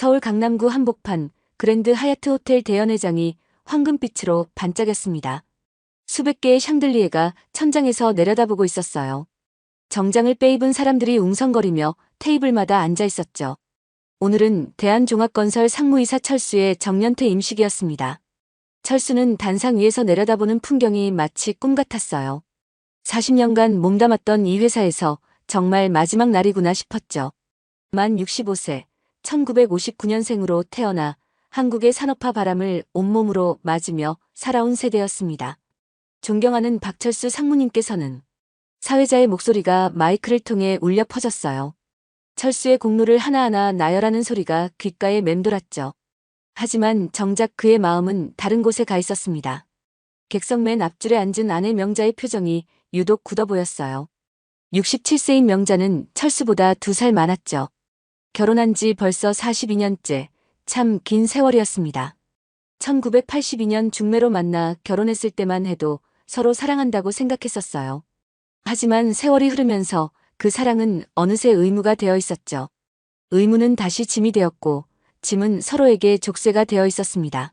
서울 강남구 한복판 그랜드 하얏트 호텔 대연회장이 황금빛으로 반짝였습니다. 수백 개의 샹들리에가 천장에서 내려다보고 있었어요. 정장을 빼입은 사람들이 웅성거리며 테이블마다 앉아 있었죠. 오늘은 대한종합건설 상무이사 철수의 정년퇴 임식이었습니다. 철수는 단상 위에서 내려다보는 풍경이 마치 꿈 같았어요. 40년간 몸담았던 이 회사에서 정말 마지막 날이구나 싶었죠. 만 65세, 1959년생으로 태어나 한국의 산업화 바람을 온몸으로 맞으며 살아온 세대였습니다. 존경하는 박철수 상무님께서는 사회자의 목소리가 마이크를 통해 울려 퍼졌어요. 철수의 공로를 하나하나 나열하는 소리가 귓가에 맴돌았죠. 하지만 정작 그의 마음은 다른 곳에 가 있었습니다. 객석 맨 앞줄에 앉은 아내 명자의 표정이 유독 굳어 보였어요. 67세인 명자는 철수보다 2살 많았죠. 결혼한 지 벌써 42년째, 참 긴 세월이었습니다. 1982년 중매로 만나 결혼했을 때만 해도 서로 사랑한다고 생각했었어요. 하지만 세월이 흐르면서 그 사랑은 어느새 의무가 되어 있었죠. 의무는 다시 짐이 되었고, 짐은 서로에게 족쇄가 되어 있었습니다.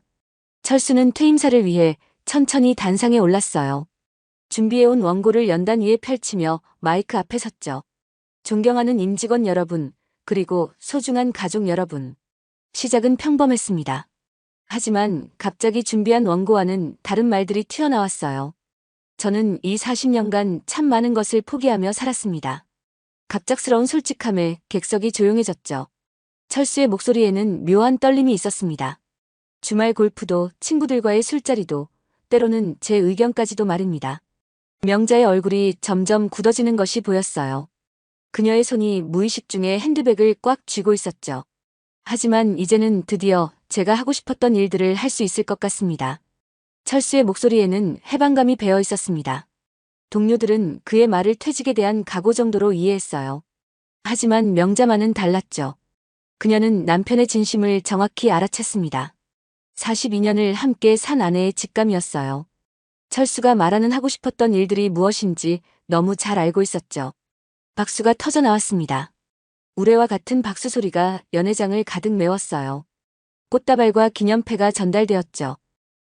철수는 퇴임사를 위해 천천히 단상에 올랐어요. 준비해온 원고를 연단 위에 펼치며 마이크 앞에 섰죠. 존경하는 임직원 여러분, 그리고 소중한 가족 여러분. 시작은 평범했습니다. 하지만 갑자기 준비한 원고와는 다른 말들이 튀어나왔어요. 저는 이 40년간 참 많은 것을 포기하며 살았습니다. 갑작스러운 솔직함에 객석이 조용해졌죠. 철수의 목소리에는 묘한 떨림이 있었습니다. 주말 골프도 친구들과의 술자리도 때로는 제 의견까지도 말입니다. 명자의 얼굴이 점점 굳어지는 것이 보였어요. 그녀의 손이 무의식 중에 핸드백을 꽉 쥐고 있었죠. 하지만 이제는 드디어 제가 하고 싶었던 일들을 할 수 있을 것 같습니다. 철수의 목소리에는 해방감이 배어 있었습니다. 동료들은 그의 말을 퇴직에 대한 각오 정도로 이해했어요. 하지만 명자만은 달랐죠. 그녀는 남편의 진심을 정확히 알아챘습니다. 42년을 함께 산 아내의 직감이었어요. 철수가 말하는 하고 싶었던 일들이 무엇인지 너무 잘 알고 있었죠. 박수가 터져 나왔습니다. 우레와 같은 박수 소리가 연회장을 가득 메웠어요. 꽃다발과 기념패가 전달되었죠.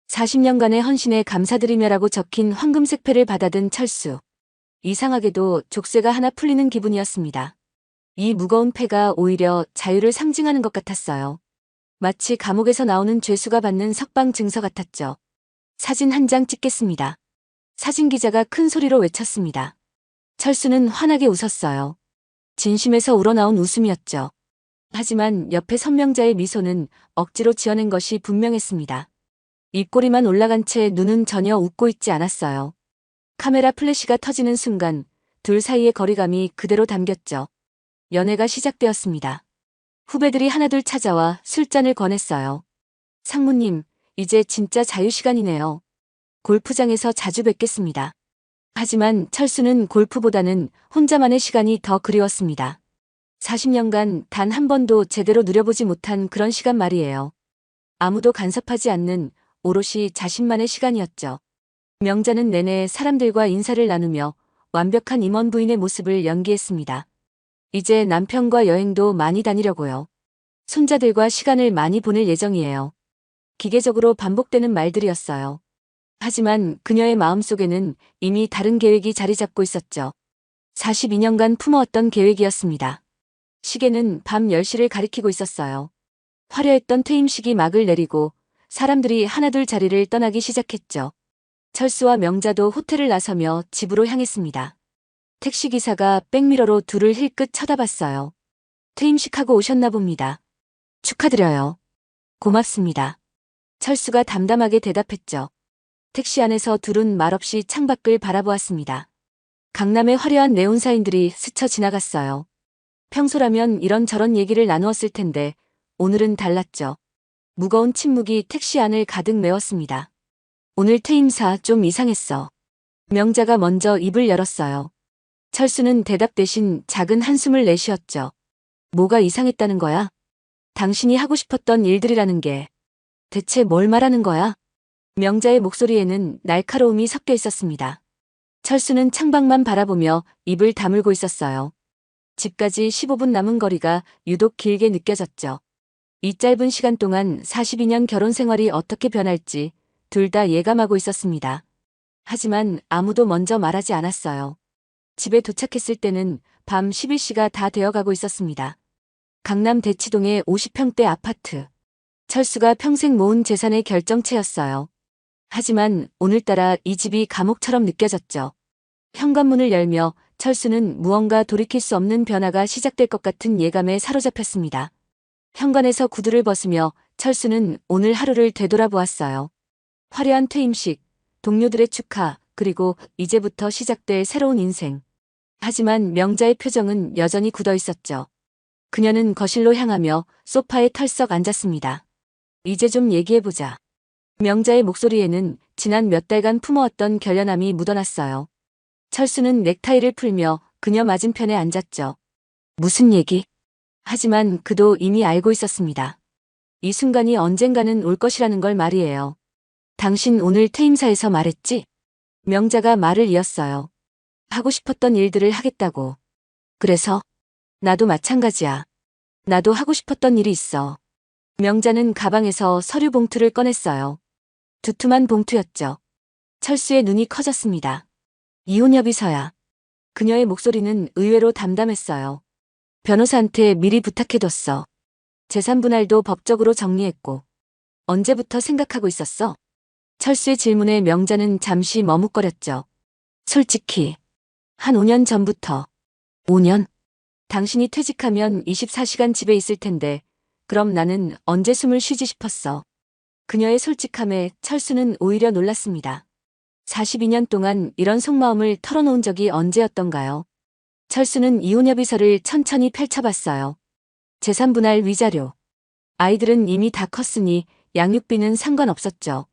40년간의 헌신에 감사드리며라고 적힌 황금색 패를 받아든 철수. 이상하게도 족쇄가 하나 풀리는 기분이었습니다. 이 무거운 패가 오히려 자유를 상징하는 것 같았어요. 마치 감옥에서 나오는 죄수가 받는 석방 증서 같았죠. 사진 한 장 찍겠습니다. 사진 기자가 큰 소리로 외쳤습니다. 철수는 환하게 웃었어요. 진심에서 우러나온 웃음이었죠. 하지만 옆에 선명자의 미소는 억지로 지어낸 것이 분명했습니다. 입꼬리만 올라간 채 눈은 전혀 웃고 있지 않았어요. 카메라 플래시가 터지는 순간 둘 사이의 거리감이 그대로 담겼죠. 연애가 시작되었습니다. 후배들이 하나둘 찾아와 술잔을 권했어요. 상무님, 이제 진짜 자유시간이네요. 골프장에서 자주 뵙겠습니다. 하지만 철수는 골프보다는 혼자만의 시간이 더 그리웠습니다. 40년간 단 한 번도 제대로 누려보지 못한 그런 시간 말이에요. 아무도 간섭하지 않는 오롯이 자신만의 시간이었죠. 명자는 내내 사람들과 인사를 나누며 완벽한 임원 부인의 모습을 연기했습니다. 이제 남편과 여행도 많이 다니려고요. 손자들과 시간을 많이 보낼 예정이에요. 기계적으로 반복되는 말들이었어요. 하지만 그녀의 마음속에는 이미 다른 계획이 자리 잡고 있었죠. 42년간 품어왔던 계획이었습니다. 시계는 밤 10시를 가리키고 있었어요. 화려했던 퇴임식이 막을 내리고 사람들이 하나둘 자리를 떠나기 시작했죠. 철수와 명자도 호텔을 나서며 집으로 향했습니다. 택시기사가 백미러로 둘을 힐끗 쳐다봤어요. 퇴임식하고 오셨나 봅니다. 축하드려요. 고맙습니다. 철수가 담담하게 대답했죠. 택시 안에서 둘은 말없이 창밖을 바라보았습니다. 강남의 화려한 네온사인들이 스쳐 지나갔어요. 평소라면 이런저런 얘기를 나누었을 텐데 오늘은 달랐죠. 무거운 침묵이 택시 안을 가득 메웠습니다. 오늘 퇴임사 좀 이상했어. 명자가 먼저 입을 열었어요. 철수는 대답 대신 작은 한숨을 내쉬었죠. 뭐가 이상했다는 거야? 당신이 하고 싶었던 일들이라는 게 대체 뭘 말하는 거야? 명자의 목소리에는 날카로움이 섞여 있었습니다. 철수는 창밖만 바라보며 입을 다물고 있었어요. 집까지 15분 남은 거리가 유독 길게 느껴졌죠. 이 짧은 시간 동안 42년 결혼 생활이 어떻게 변할지 둘 다 예감하고 있었습니다. 하지만 아무도 먼저 말하지 않았어요. 집에 도착했을 때는 밤 11시가 다 되어가고 있었습니다. 강남 대치동의 50평대 아파트. 철수가 평생 모은 재산의 결정체였어요. 하지만 오늘따라 이 집이 감옥처럼 느껴졌죠. 현관문을 열며 철수는 무언가 돌이킬 수 없는 변화가 시작될 것 같은 예감에 사로잡혔습니다. 현관에서 구두를 벗으며 철수는 오늘 하루를 되돌아보았어요. 화려한 퇴임식, 동료들의 축하, 그리고 이제부터 시작될 새로운 인생. 하지만 명자의 표정은 여전히 굳어 있었죠. 그녀는 거실로 향하며 소파에 털썩 앉았습니다. 이제 좀 얘기해보자. 명자의 목소리에는 지난 몇 달간 품어왔던 결연함이 묻어났어요. 철수는 넥타이를 풀며 그녀 맞은편에 앉았죠. 무슨 얘기? 하지만 그도 이미 알고 있었습니다. 이 순간이 언젠가는 올 것이라는 걸 말이에요. 당신 오늘 퇴임사에서 말했지? 명자가 말을 이었어요. 하고 싶었던 일들을 하겠다고. 그래서? 나도 마찬가지야. 나도 하고 싶었던 일이 있어. 명자는 가방에서 서류 봉투를 꺼냈어요. 두툼한 봉투였죠. 철수의 눈이 커졌습니다. 이혼 협의서야. 그녀의 목소리는 의외로 담담했어요. 변호사한테 미리 부탁해뒀어. 재산 분할도 법적으로 정리했고. 언제부터 생각하고 있었어? 철수의 질문에 명자는 잠시 머뭇거렸죠. 솔직히. 한 5년 전부터. 5년? 당신이 퇴직하면 24시간 집에 있을 텐데 그럼 나는 언제 숨을 쉬지 싶었어. 그녀의 솔직함에 철수는 오히려 놀랐습니다. 42년 동안 이런 속마음을 털어놓은 적이 언제였던가요? 철수는 이혼협의서를 천천히 펼쳐봤어요. 재산분할 위자료. 아이들은 이미 다 컸으니 양육비는 상관없었죠.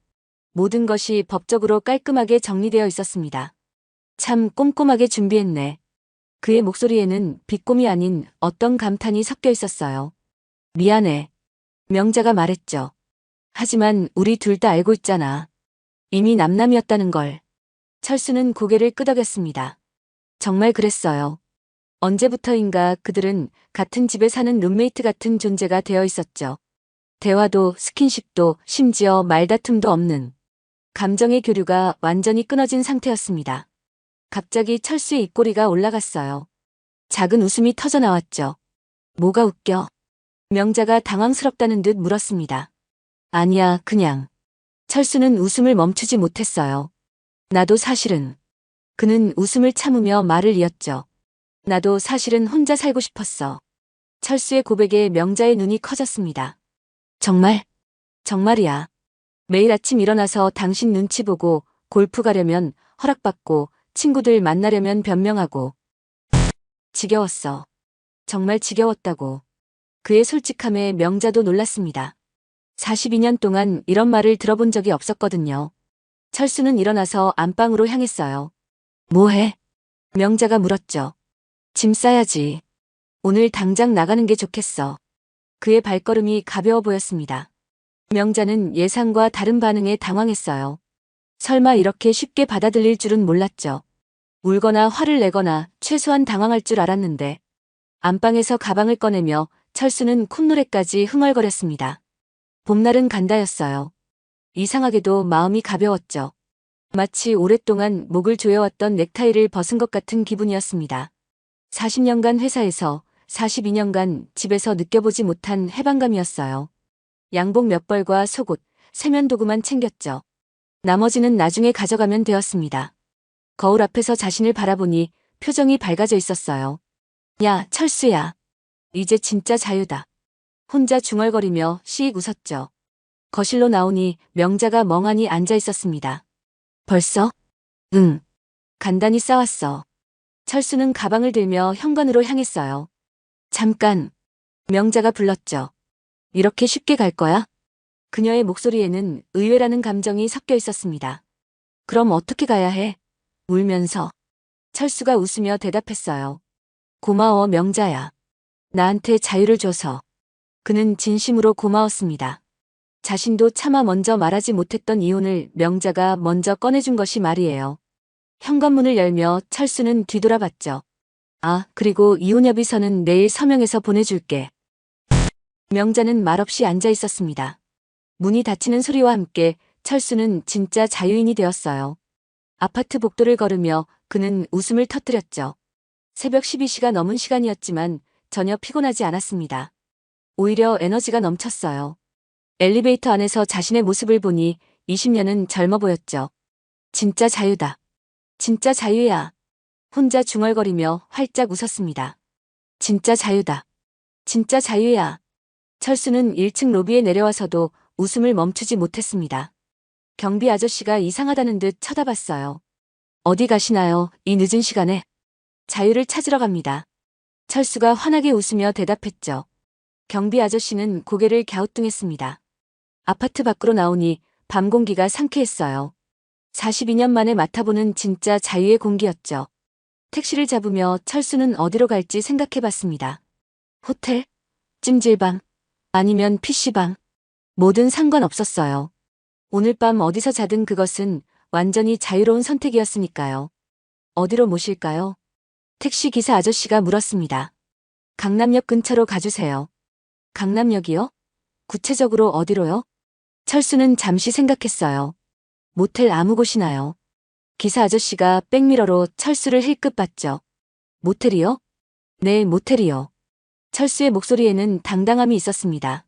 모든 것이 법적으로 깔끔하게 정리되어 있었습니다. 참 꼼꼼하게 준비했네. 그의 목소리에는 비꼼이 아닌 어떤 감탄이 섞여 있었어요. 미안해. 명자가 말했죠. 하지만 우리 둘 다 알고 있잖아. 이미 남남이었다는 걸. 철수는 고개를 끄덕였습니다. 정말 그랬어요. 언제부터인가 그들은 같은 집에 사는 룸메이트 같은 존재가 되어 있었죠. 대화도 스킨십도 심지어 말다툼도 없는. 감정의 교류가 완전히 끊어진 상태였습니다. 갑자기 철수의 입꼬리가 올라갔어요. 작은 웃음이 터져나왔죠. 뭐가 웃겨? 명자가 당황스럽다는 듯 물었습니다. 아니야, 그냥. 철수는 웃음을 멈추지 못했어요. 나도 사실은. 그는 웃음을 참으며 말을 이었죠. 나도 사실은 혼자 살고 싶었어. 철수의 고백에 명자의 눈이 커졌습니다. 정말? 정말이야. 매일 아침 일어나서 당신 눈치 보고 골프 가려면 허락받고 친구들 만나려면 변명하고. 지겨웠어. 정말 지겨웠다고. 그의 솔직함에 명자도 놀랐습니다. 42년 동안 이런 말을 들어본 적이 없었거든요. 철수는 일어나서 안방으로 향했어요. 뭐해? 명자가 물었죠. 짐 싸야지. 오늘 당장 나가는 게 좋겠어. 그의 발걸음이 가벼워 보였습니다. 명자는 예상과 다른 반응에 당황했어요. 설마 이렇게 쉽게 받아들일 줄은 몰랐죠. 울거나 화를 내거나 최소한 당황할 줄 알았는데. 안방에서 가방을 꺼내며 철수는 콧노래까지 흥얼거렸습니다. 봄날은 간다였어요. 이상하게도 마음이 가벼웠죠. 마치 오랫동안 목을 조여왔던 넥타이를 벗은 것 같은 기분이었습니다. 40년간 회사에서 42년간 집에서 느껴보지 못한 해방감이었어요. 양복 몇 벌과 속옷, 세면도구만 챙겼죠. 나머지는 나중에 가져가면 되었습니다. 거울 앞에서 자신을 바라보니 표정이 밝아져 있었어요. 야, 철수야. 이제 진짜 자유다. 혼자 중얼거리며 씩 웃었죠. 거실로 나오니 명자가 멍하니 앉아 있었습니다. 벌써? 응. 간단히 싸웠어. 철수는 가방을 들며 현관으로 향했어요. 잠깐. 명자가 불렀죠. 이렇게 쉽게 갈 거야? 그녀의 목소리에는 의외라는 감정이 섞여 있었습니다. 그럼 어떻게 가야 해? 울면서. 철수가 웃으며 대답했어요. 고마워, 명자야. 나한테 자유를 줘서. 그는 진심으로 고마웠습니다. 자신도 차마 먼저 말하지 못했던 이혼을 명자가 먼저 꺼내준 것이 말이에요. 현관문을 열며 철수는 뒤돌아봤죠. 아, 그리고 이혼 협의서는 내일 서명해서 보내줄게. 명자는 말없이 앉아 있었습니다. 문이 닫히는 소리와 함께 철수는 진짜 자유인이 되었어요. 아파트 복도를 걸으며 그는 웃음을 터뜨렸죠. 새벽 12시가 넘은 시간이었지만 전혀 피곤하지 않았습니다. 오히려 에너지가 넘쳤어요. 엘리베이터 안에서 자신의 모습을 보니 20년은 젊어 보였죠. 진짜 자유다. 진짜 자유야. 혼자 중얼거리며 활짝 웃었습니다. 진짜 자유다. 진짜 자유야. 철수는 1층 로비에 내려와서도 웃음을 멈추지 못했습니다. 경비 아저씨가 이상하다는 듯 쳐다봤어요. 어디 가시나요? 이 늦은 시간에. 자유를 찾으러 갑니다. 철수가 환하게 웃으며 대답했죠. 경비 아저씨는 고개를 갸우뚱했습니다. 아파트 밖으로 나오니 밤 공기가 상쾌했어요. 42년 만에 맡아보는 진짜 자유의 공기였죠. 택시를 잡으며 철수는 어디로 갈지 생각해봤습니다. 호텔? 찜질방? 아니면 PC방? 뭐든 상관없었어요. 오늘 밤 어디서 자든 그것은 완전히 자유로운 선택이었으니까요. 어디로 모실까요? 택시 기사 아저씨가 물었습니다. 강남역 근처로 가주세요. 강남역이요? 구체적으로 어디로요? 철수는 잠시 생각했어요. 모텔 아무 곳이나요? 기사 아저씨가 백미러로 철수를 힐끗 봤죠. 모텔이요? 네, 모텔이요. 철수의 목소리에는 당당함이 있었습니다.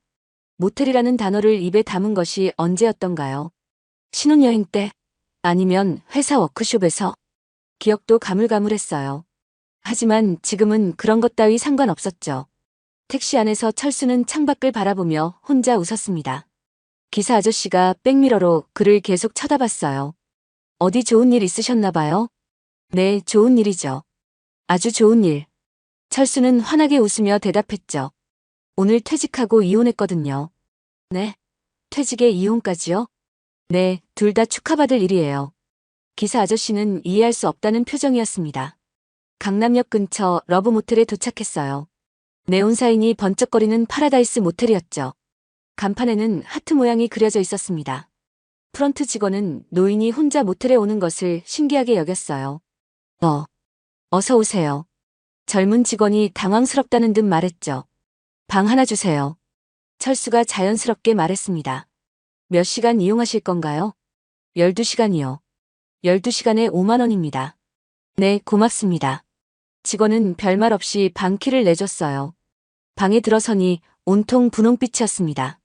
모텔이라는 단어를 입에 담은 것이 언제였던가요? 신혼여행 때? 아니면 회사 워크숍에서? 기억도 가물가물했어요. 하지만 지금은 그런 것 따위 상관없었죠. 택시 안에서 철수는 창밖을 바라보며 혼자 웃었습니다. 기사 아저씨가 백미러로 그를 계속 쳐다봤어요. 어디 좋은 일 있으셨나 봐요? 네, 좋은 일이죠. 아주 좋은 일. 철수는 환하게 웃으며 대답했죠. 오늘 퇴직하고 이혼했거든요. 네? 퇴직에 이혼까지요? 네, 둘 다 축하받을 일이에요. 기사 아저씨는 이해할 수 없다는 표정이었습니다. 강남역 근처 러브 모텔에 도착했어요. 네온사인이 번쩍거리는 파라다이스 모텔이었죠. 간판에는 하트 모양이 그려져 있었습니다. 프런트 직원은 노인이 혼자 모텔에 오는 것을 신기하게 여겼어요. 어서 오세요. 젊은 직원이 당황스럽다는 듯 말했죠. 방 하나 주세요. 철수가 자연스럽게 말했습니다. 몇 시간 이용하실 건가요? 12시간이요. 12시간에 5만 원입니다. 네, 고맙습니다. 직원은 별말 없이 방키를 내줬어요. 방에 들어서니 온통 분홍빛이었습니다.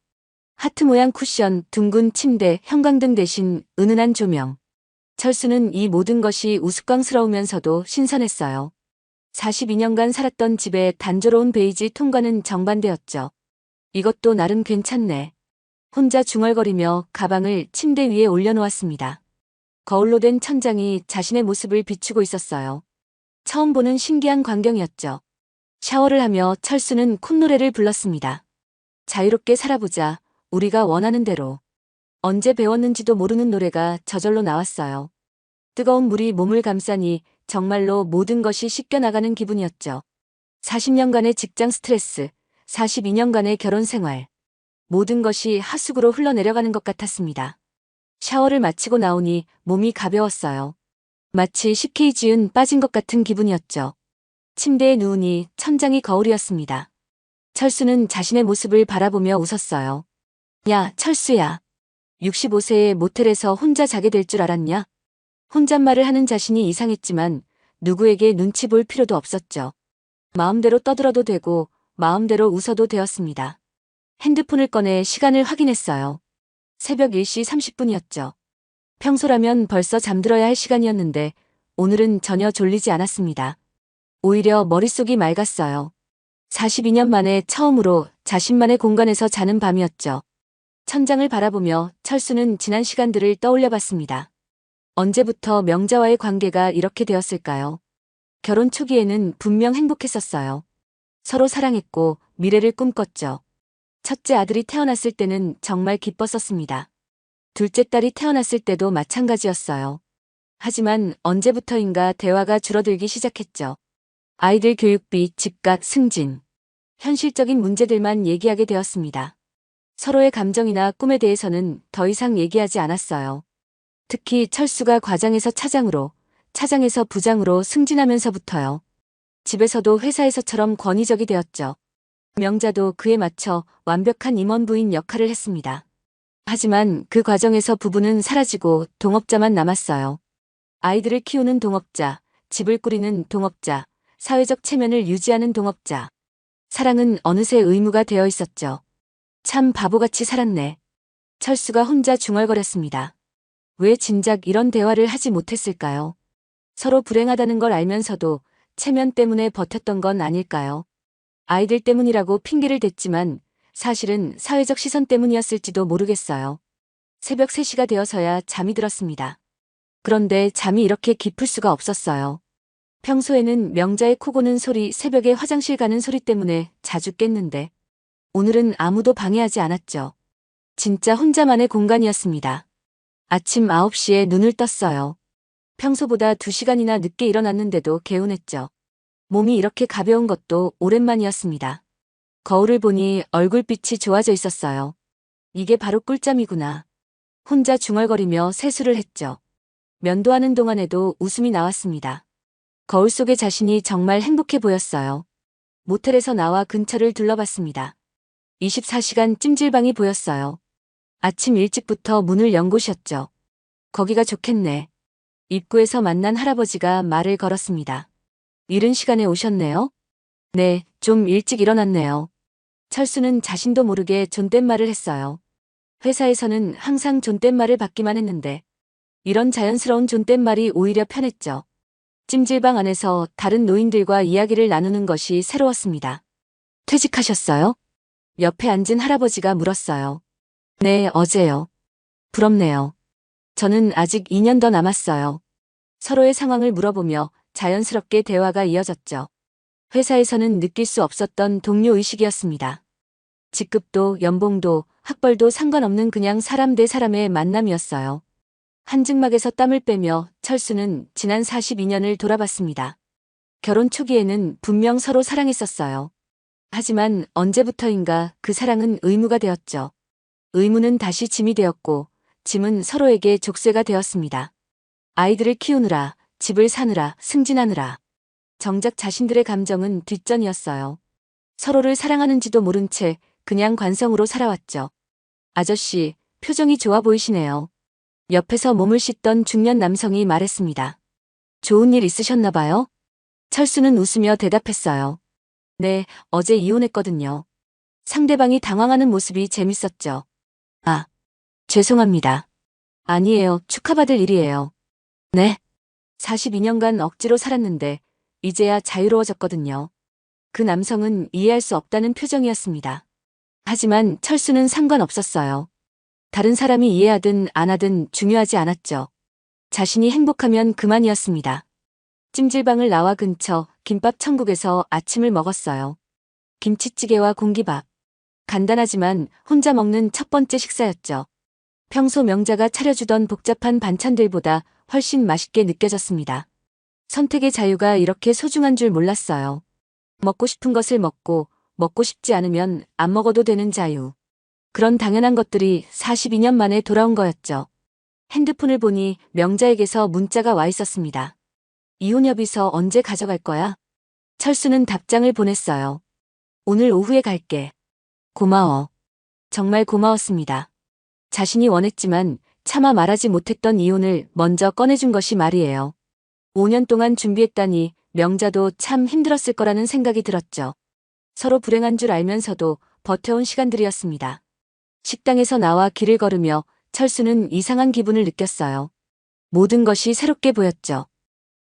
하트 모양 쿠션, 둥근 침대, 형광등 대신 은은한 조명. 철수는 이 모든 것이 우스꽝스러우면서도 신선했어요. 42년간 살았던 집의 단조로운 베이지 톤과는 정반대였죠. 이것도 나름 괜찮네. 혼자 중얼거리며 가방을 침대 위에 올려놓았습니다. 거울로 된 천장이 자신의 모습을 비추고 있었어요. 처음 보는 신기한 광경이었죠. 샤워를 하며 철수는 콧노래를 불렀습니다. 자유롭게 살아보자. 우리가 원하는 대로. 언제 배웠는지도 모르는 노래가 저절로 나왔어요. 뜨거운 물이 몸을 감싸니 정말로 모든 것이 씻겨나가는 기분이었죠. 40년간의 직장 스트레스, 42년간의 결혼 생활. 모든 것이 하수구로 흘러내려가는 것 같았습니다. 샤워를 마치고 나오니 몸이 가벼웠어요. 마치 10kg은 빠진 것 같은 기분이었죠. 침대에 누우니 천장이 거울이었습니다. 철수는 자신의 모습을 바라보며 웃었어요. 야, 철수야. 65세의 모텔에서 혼자 자게 될 줄 알았냐? 혼잣말을 하는 자신이 이상했지만 누구에게 눈치 볼 필요도 없었죠. 마음대로 떠들어도 되고 마음대로 웃어도 되었습니다. 핸드폰을 꺼내 시간을 확인했어요. 새벽 1시 30분이었죠. 평소라면 벌써 잠들어야 할 시간이었는데 오늘은 전혀 졸리지 않았습니다. 오히려 머릿속이 맑았어요. 42년 만에 처음으로 자신만의 공간에서 자는 밤이었죠. 천장을 바라보며 철수는 지난 시간들을 떠올려 봤습니다. 언제부터 명자와의 관계가 이렇게 되었을까요? 결혼 초기에는 분명 행복했었어요. 서로 사랑했고 미래를 꿈꿨죠. 첫째 아들이 태어났을 때는 정말 기뻤었습니다. 둘째 딸이 태어났을 때도 마찬가지였어요. 하지만 언제부터인가 대화가 줄어들기 시작했죠. 아이들 교육비, 집값, 승진. 현실적인 문제들만 얘기하게 되었습니다. 서로의 감정이나 꿈에 대해서는 더 이상 얘기하지 않았어요. 특히 철수가 과장에서 차장으로, 차장에서 부장으로 승진하면서부터요. 집에서도 회사에서처럼 권위적이 되었죠. 명자도 그에 맞춰 완벽한 임원부인 역할을 했습니다. 하지만 그 과정에서 부부는 사라지고 동업자만 남았어요. 아이들을 키우는 동업자, 집을 꾸리는 동업자, 사회적 체면을 유지하는 동업자. 사랑은 어느새 의무가 되어 있었죠. 참 바보같이 살았네. 철수가 혼자 중얼거렸습니다. 왜 진작 이런 대화를 하지 못했을까요? 서로 불행하다는 걸 알면서도 체면 때문에 버텼던 건 아닐까요? 아이들 때문이라고 핑계를 댔지만 사실은 사회적 시선 때문이었을지도 모르겠어요. 새벽 3시가 되어서야 잠이 들었습니다. 그런데 잠이 이렇게 깊을 수가 없었어요. 평소에는 명자의 코 고는 소리, 새벽에 화장실 가는 소리 때문에 자주 깼는데 오늘은 아무도 방해하지 않았죠. 진짜 혼자만의 공간이었습니다. 아침 9시에 눈을 떴어요. 평소보다 2시간이나 늦게 일어났는데도 개운했죠. 몸이 이렇게 가벼운 것도 오랜만이었습니다. 거울을 보니 얼굴빛이 좋아져 있었어요. 이게 바로 꿀잠이구나. 혼자 중얼거리며 세수를 했죠. 면도하는 동안에도 웃음이 나왔습니다. 거울 속의 자신이 정말 행복해 보였어요. 모텔에서 나와 근처를 둘러봤습니다. 24시간 찜질방이 보였어요. 아침 일찍부터 문을 연 곳이었죠. 거기가 좋겠네. 입구에서 만난 할아버지가 말을 걸었습니다. 이른 시간에 오셨네요? 네, 좀 일찍 일어났네요. 철수는 자신도 모르게 존댓말을 했어요. 회사에서는 항상 존댓말을 받기만 했는데 이런 자연스러운 존댓말이 오히려 편했죠. 찜질방 안에서 다른 노인들과 이야기를 나누는 것이 새로웠습니다. 퇴직하셨어요? 옆에 앉은 할아버지가 물었어요. 네, 어제요. 부럽네요. 저는 아직 2년 더 남았어요. 서로의 상황을 물어보며 자연스럽게 대화가 이어졌죠. 회사에서는 느낄 수 없었던 동료 의식이었습니다. 직급도 연봉도 학벌도 상관없는 그냥 사람 대 사람의 만남이었어요. 한증막에서 땀을 빼며 철수는 지난 42년을 돌아봤습니다. 결혼 초기에는 분명 서로 사랑했었어요. 하지만 언제부터인가 그 사랑은 의무가 되었죠. 의무는 다시 짐이 되었고 짐은 서로에게 족쇄가 되었습니다. 아이들을 키우느라, 집을 사느라, 승진하느라. 정작 자신들의 감정은 뒷전이었어요. 서로를 사랑하는지도 모른 채 그냥 관성으로 살아왔죠. 아저씨, 표정이 좋아 보이시네요. 옆에서 몸을 씻던 중년 남성이 말했습니다. 좋은 일 있으셨나 봐요? 철수는 웃으며 대답했어요. 네, 어제 이혼했거든요. 상대방이 당황하는 모습이 재밌었죠. 아, 죄송합니다. 아니에요, 축하받을 일이에요. 네? 42년간 억지로 살았는데 이제야 자유로워졌거든요. 그 남성은 이해할 수 없다는 표정이었습니다. 하지만 철수는 상관없었어요. 다른 사람이 이해하든 안 하든 중요하지 않았죠. 자신이 행복하면 그만이었습니다. 찜질방을 나와 근처 김밥 천국에서 아침을 먹었어요. 김치찌개와 공기밥. 간단하지만 혼자 먹는 첫 번째 식사였죠. 평소 명자가 차려주던 복잡한 반찬들보다 훨씬 맛있게 느껴졌습니다. 선택의 자유가 이렇게 소중한 줄 몰랐어요. 먹고 싶은 것을 먹고 먹고 싶지 않으면 안 먹어도 되는 자유. 그런 당연한 것들이 42년 만에 돌아온 거였죠. 핸드폰을 보니 명자에게서 문자가 와 있었습니다. 이혼 협의서 언제 가져갈 거야? 철수는 답장을 보냈어요. 오늘 오후에 갈게. 고마워. 정말 고마웠습니다. 자신이 원했지만 차마 말하지 못했던 이혼을 먼저 꺼내준 것이 말이에요. 5년 동안 준비했다니 명자도 참 힘들었을 거라는 생각이 들었죠. 서로 불행한 줄 알면서도 버텨온 시간들이었습니다. 식당에서 나와 길을 걸으며 철수는 이상한 기분을 느꼈어요. 모든 것이 새롭게 보였죠.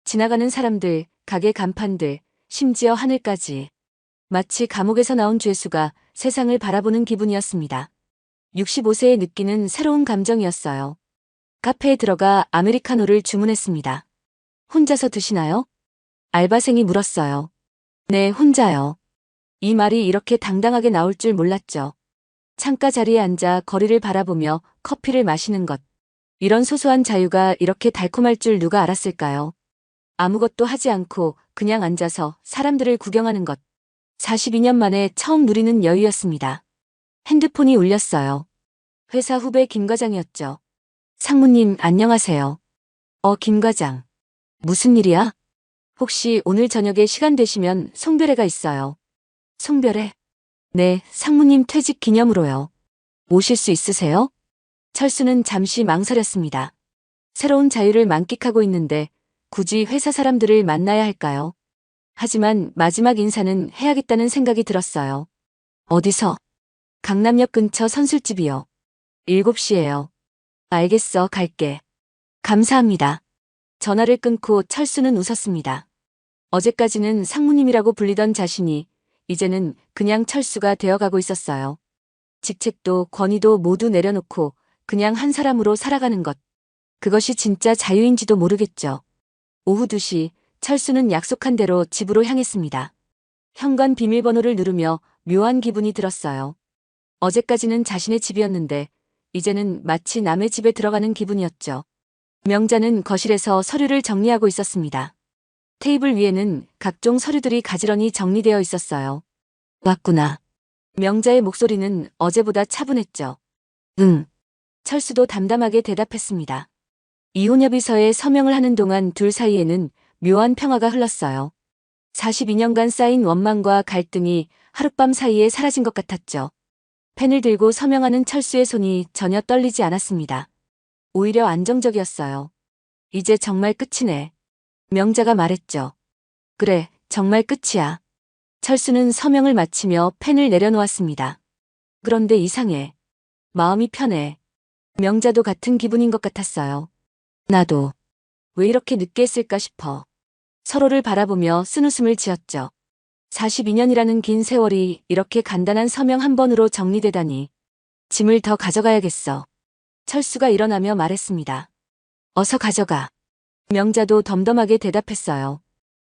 지나가는 사람들, 가게 간판들, 심지어 하늘까지. 마치 감옥에서 나온 죄수가 세상을 바라보는 기분이었습니다. 65세에 느끼는 새로운 감정이었어요. 카페에 들어가 아메리카노를 주문했습니다. 혼자서 드시나요? 알바생이 물었어요. 네, 혼자요. 이 말이 이렇게 당당하게 나올 줄 몰랐죠. 창가 자리에 앉아 거리를 바라보며 커피를 마시는 것. 이런 소소한 자유가 이렇게 달콤할 줄 누가 알았을까요? 아무것도 하지 않고 그냥 앉아서 사람들을 구경하는 것. 42년 만에 처음 누리는 여유였습니다. 핸드폰이 울렸어요. 회사 후배 김 과장이었죠. 상무님, 안녕하세요. 김 과장. 무슨 일이야? 혹시 오늘 저녁에 시간 되시면 송별회가 있어요. 송별회? 네, 상무님 퇴직 기념으로요. 오실 수 있으세요? 철수는 잠시 망설였습니다. 새로운 자유를 만끽하고 있는데 굳이 회사 사람들을 만나야 할까요? 하지만 마지막 인사는 해야겠다는 생각이 들었어요. 어디서? 강남역 근처 선술집이요. 7시에요. 알겠어, 갈게. 감사합니다. 전화를 끊고 철수는 웃었습니다. 어제까지는 상무님이라고 불리던 자신이 이제는 그냥 철수가 되어가고 있었어요. 직책도 권위도 모두 내려놓고 그냥 한 사람으로 살아가는 것. 그것이 진짜 자유인지도 모르겠죠. 오후 2시 철수는 약속한 대로 집으로 향했습니다. 현관 비밀번호를 누르며 묘한 기분이 들었어요. 어제까지는 자신의 집이었는데 이제는 마치 남의 집에 들어가는 기분이었죠. 명자는 거실에서 서류를 정리하고 있었습니다. 테이블 위에는 각종 서류들이 가지런히 정리되어 있었어요. 왔구나. 명자의 목소리는 어제보다 차분했죠. 응. 철수도 담담하게 대답했습니다. 이혼협의서에 서명을 하는 동안 둘 사이에는 묘한 평화가 흘렀어요. 42년간 쌓인 원망과 갈등이 하룻밤 사이에 사라진 것 같았죠. 펜을 들고 서명하는 철수의 손이 전혀 떨리지 않았습니다. 오히려 안정적이었어요. 이제 정말 끝이네. 명자가 말했죠. 그래, 정말 끝이야. 철수는 서명을 마치며 펜을 내려놓았습니다. 그런데 이상해. 마음이 편해. 명자도 같은 기분인 것 같았어요. 나도. 왜 이렇게 늦게 했을까 싶어. 서로를 바라보며 쓴웃음을 지었죠. 42년이라는 긴 세월이 이렇게 간단한 서명 한 번으로 정리되다니. 짐을 더 가져가야겠어. 철수가 일어나며 말했습니다. 어서 가져가. 명자도 덤덤하게 대답했어요.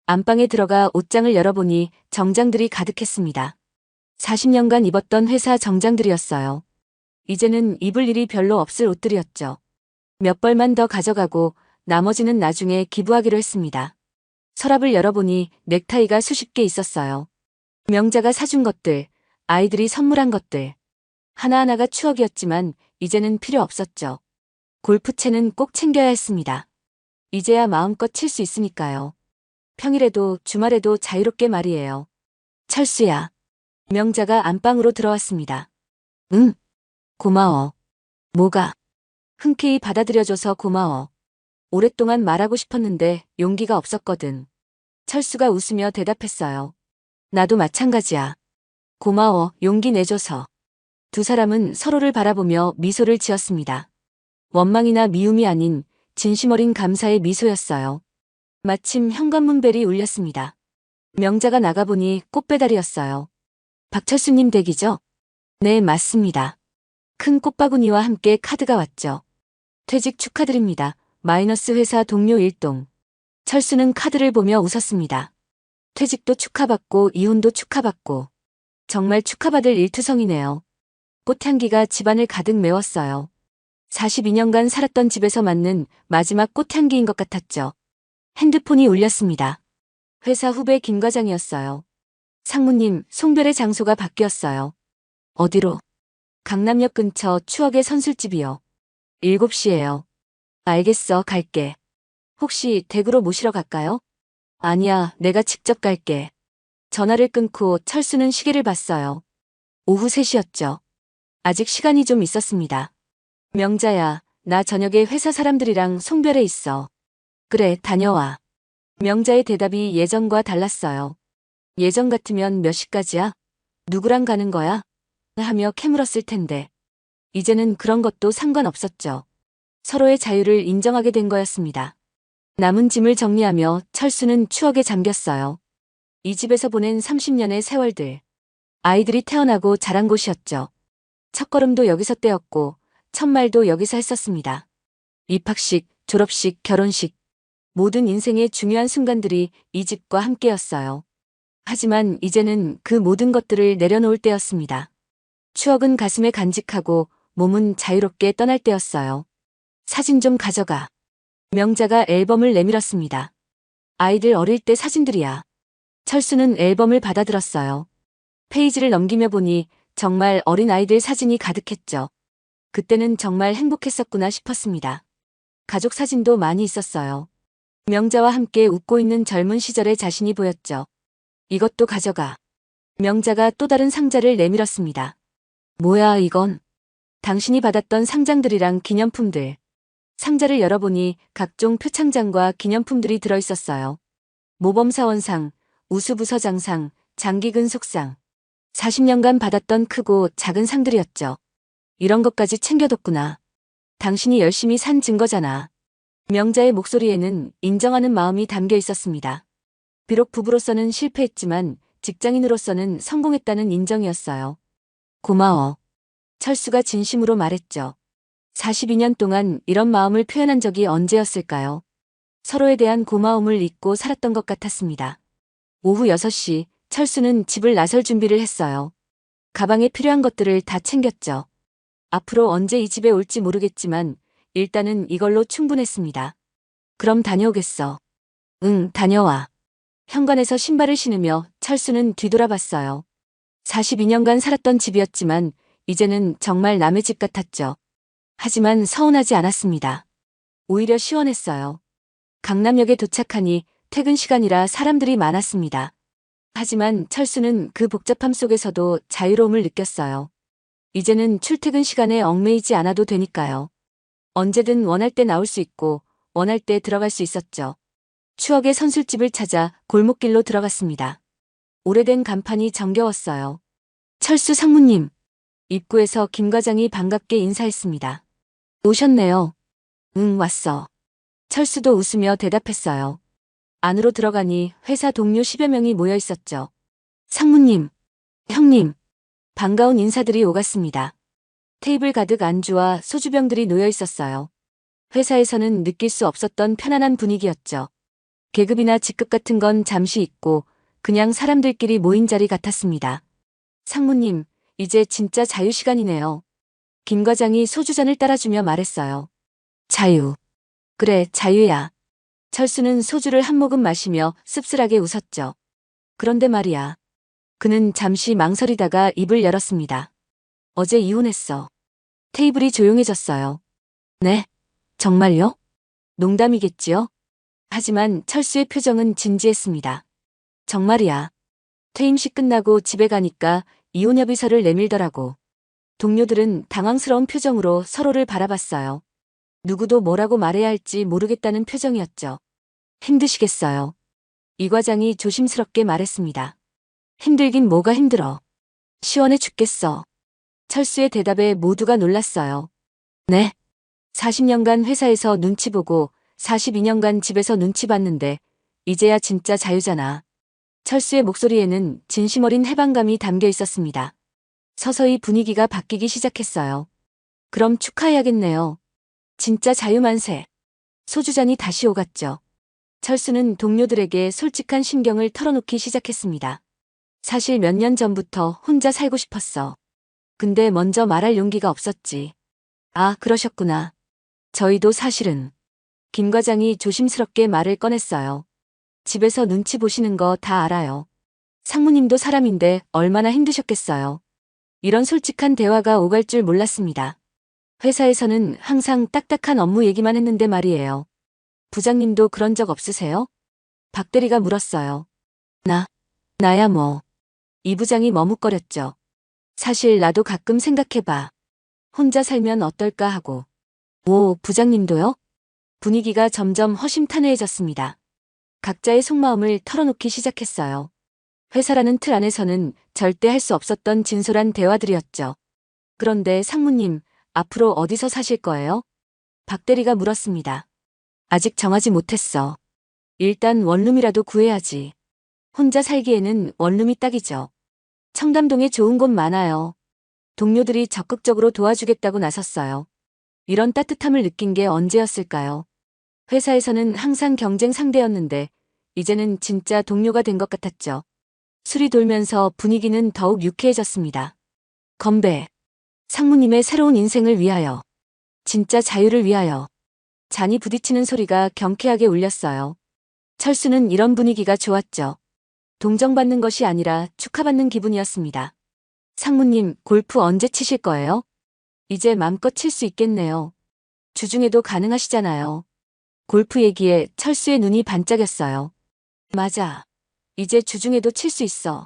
안방에 들어가 옷장을 열어보니 정장들이 가득했습니다. 40년간 입었던 회사 정장들이었어요. 이제는 입을 일이 별로 없을 옷들이었죠. 몇 벌만 더 가져가고 나머지는 나중에 기부하기로 했습니다. 서랍을 열어보니 넥타이가 수십 개 있었어요. 명자가 사준 것들, 아이들이 선물한 것들. 하나하나가 추억이었지만 이제는 필요 없었죠. 골프채는 꼭 챙겨야 했습니다. 이제야 마음껏 칠 수 있으니까요. 평일에도 주말에도 자유롭게 말이에요. 철수야. 명자가 안방으로 들어왔습니다. 응. 고마워. 뭐가? 흔쾌히 받아들여줘서 고마워. 오랫동안 말하고 싶었는데 용기가 없었거든. 철수가 웃으며 대답했어요. 나도 마찬가지야. 고마워, 용기 내줘서. 두 사람은 서로를 바라보며 미소를 지었습니다. 원망이나 미움이 아닌 진심 어린 감사의 미소였어요. 마침 현관문 벨이 울렸습니다. 명자가 나가보니 꽃배달이었어요. 박철수님 댁이죠? 네, 맞습니다. 큰 꽃바구니와 함께 카드가 왔죠. 퇴직 축하드립니다. 마이너스 회사 동료 일동. 철수는 카드를 보며 웃었습니다. 퇴직도 축하받고 이혼도 축하받고. 정말 축하받을 일투성이네요. 꽃향기가 집안을 가득 메웠어요. 42년간 살았던 집에서 맞는 마지막 꽃향기인 것 같았죠. 핸드폰이 울렸습니다. 회사 후배 김 과장이었어요. 상무님, 송별의 장소가 바뀌었어요. 어디로? 강남역 근처 추억의 선술집이요. 7시에요. 알겠어, 갈게. 혹시 댁으로 모시러 갈까요? 아니야, 내가 직접 갈게. 전화를 끊고 철수는 시계를 봤어요. 오후 3시였죠. 아직 시간이 좀 있었습니다. 명자야, 나 저녁에 회사 사람들이랑 송별회 있어. 그래, 다녀와. 명자의 대답이 예전과 달랐어요. 예전 같으면 몇 시까지야? 누구랑 가는 거야? 하며 캐물었을 텐데. 이제는 그런 것도 상관없었죠. 서로의 자유를 인정하게 된 거였습니다. 남은 짐을 정리하며 철수는 추억에 잠겼어요. 이 집에서 보낸 30년의 세월들. 아이들이 태어나고 자란 곳이었죠. 첫걸음도 여기서 떼었고 첫말도 여기서 했었습니다. 입학식, 졸업식, 결혼식. 모든 인생의 중요한 순간들이 이 집과 함께였어요. 하지만 이제는 그 모든 것들을 내려놓을 때였습니다. 추억은 가슴에 간직하고 몸은 자유롭게 떠날 때였어요. 사진 좀 가져가. 명자가 앨범을 내밀었습니다. 아이들 어릴 때 사진들이야. 철수는 앨범을 받아들었어요. 페이지를 넘기며 보니 정말 어린 아이들 사진이 가득했죠. 그때는 정말 행복했었구나 싶었습니다. 가족 사진도 많이 있었어요. 명자와 함께 웃고 있는 젊은 시절의 자신이 보였죠. 이것도 가져가. 명자가 또 다른 상자를 내밀었습니다. 뭐야 이건? 당신이 받았던 상장들이랑 기념품들. 상자를 열어보니 각종 표창장과 기념품들이 들어있었어요. 모범사원상, 우수부서장상, 장기근속상. 40년간 받았던 크고 작은 상들이었죠. 이런 것까지 챙겨뒀구나. 당신이 열심히 산 증거잖아. 명자의 목소리에는 인정하는 마음이 담겨 있었습니다. 비록 부부로서는 실패했지만 직장인으로서는 성공했다는 인정이었어요. 고마워. 철수가 진심으로 말했죠. 42년 동안 이런 마음을 표현한 적이 언제였을까요? 서로에 대한 고마움을 잊고 살았던 것 같았습니다. 오후 6시 철수는 집을 나설 준비를 했어요. 가방에 필요한 것들을 다 챙겼죠. 앞으로 언제 이 집에 올지 모르겠지만 일단은 이걸로 충분했습니다. 그럼 다녀오겠어. 응, 다녀와. 현관에서 신발을 신으며 철수는 뒤돌아봤어요. 42년간 살았던 집이었지만 이제는 정말 남의 집 같았죠. 하지만 서운하지 않았습니다. 오히려 시원했어요. 강남역에 도착하니 퇴근 시간이라 사람들이 많았습니다. 하지만 철수는 그 복잡함 속에서도 자유로움을 느꼈어요. 이제는 출퇴근 시간에 얽매이지 않아도 되니까요. 언제든 원할 때 나올 수 있고 원할 때 들어갈 수 있었죠. 추억의 선술집을 찾아 골목길로 들어갔습니다. 오래된 간판이 정겨웠어요. 철수 상무님. 입구에서 김 과장이 반갑게 인사했습니다. 오셨네요. 응, 왔어. 철수도 웃으며 대답했어요. 안으로 들어가니 회사 동료 10여 명이 모여 있었죠. 상무님, 형님, 반가운 인사들이 오갔습니다. 테이블 가득 안주와 소주병들이 놓여 있었어요. 회사에서는 느낄 수 없었던 편안한 분위기였죠. 계급이나 직급 같은 건 잠시 잊고 그냥 사람들끼리 모인 자리 같았습니다. 상무님, 이제 진짜 자유 시간이네요. 김 과장이 소주잔을 따라주며 말했어요. 자유. 그래, 자유야. 철수는 소주를 한 모금 마시며 씁쓸하게 웃었죠. 그런데 말이야. 그는 잠시 망설이다가 입을 열었습니다. 어제 이혼했어. 테이블이 조용해졌어요. 네? 정말요? 농담이겠지요? 하지만 철수의 표정은 진지했습니다. 정말이야. 퇴임식 끝나고 집에 가니까 이혼 협의서를 내밀더라고. 동료들은 당황스러운 표정으로 서로를 바라봤어요. 누구도 뭐라고 말해야 할지 모르겠다는 표정이었죠. 힘드시겠어요. 이 과장이 조심스럽게 말했습니다. 힘들긴 뭐가 힘들어. 시원해 죽겠어. 철수의 대답에 모두가 놀랐어요. 네. 40년간 회사에서 눈치 보고 42년간 집에서 눈치 봤는데 이제야 진짜 자유잖아. 철수의 목소리에는 진심 어린 해방감이 담겨 있었습니다. 서서히 분위기가 바뀌기 시작했어요. 그럼 축하해야겠네요. 진짜 자유만세. 소주잔이 다시 오갔죠. 철수는 동료들에게 솔직한 심경을 털어놓기 시작했습니다. 사실 몇 년 전부터 혼자 살고 싶었어. 근데 먼저 말할 용기가 없었지. 아, 그러셨구나. 저희도 사실은. 김 과장이 조심스럽게 말을 꺼냈어요. 집에서 눈치 보시는 거 다 알아요. 상무님도 사람인데 얼마나 힘드셨겠어요. 이런 솔직한 대화가 오갈 줄 몰랐습니다. 회사에서는 항상 딱딱한 업무 얘기만 했는데 말이에요. 부장님도 그런 적 없으세요? 박 대리가 물었어요. 나야 뭐. 이 부장이 머뭇거렸죠. 사실 나도 가끔 생각해봐. 혼자 살면 어떨까 하고. 오, 부장님도요? 분위기가 점점 허심탄회해졌습니다. 각자의 속마음을 털어놓기 시작했어요. 회사라는 틀 안에서는 절대 할 수 없었던 진솔한 대화들이었죠. 그런데 상무님, 앞으로 어디서 사실 거예요? 박 대리가 물었습니다. 아직 정하지 못했어. 일단 원룸이라도 구해야지. 혼자 살기에는 원룸이 딱이죠. 청담동에 좋은 곳 많아요. 동료들이 적극적으로 도와주겠다고 나섰어요. 이런 따뜻함을 느낀 게 언제였을까요? 회사에서는 항상 경쟁 상대였는데 이제는 진짜 동료가 된 것 같았죠. 술이 돌면서 분위기는 더욱 유쾌해졌습니다. 건배. 상무님의 새로운 인생을 위하여. 진짜 자유를 위하여. 잔이 부딪히는 소리가 경쾌하게 울렸어요. 철수는 이런 분위기가 좋았죠. 동정받는 것이 아니라 축하받는 기분이었습니다. 상무님, 골프 언제 치실 거예요? 이제 맘껏 칠 수 있겠네요. 주중에도 가능하시잖아요. 골프 얘기에 철수의 눈이 반짝였어요. 맞아. 이제 주중에도 칠 수 있어.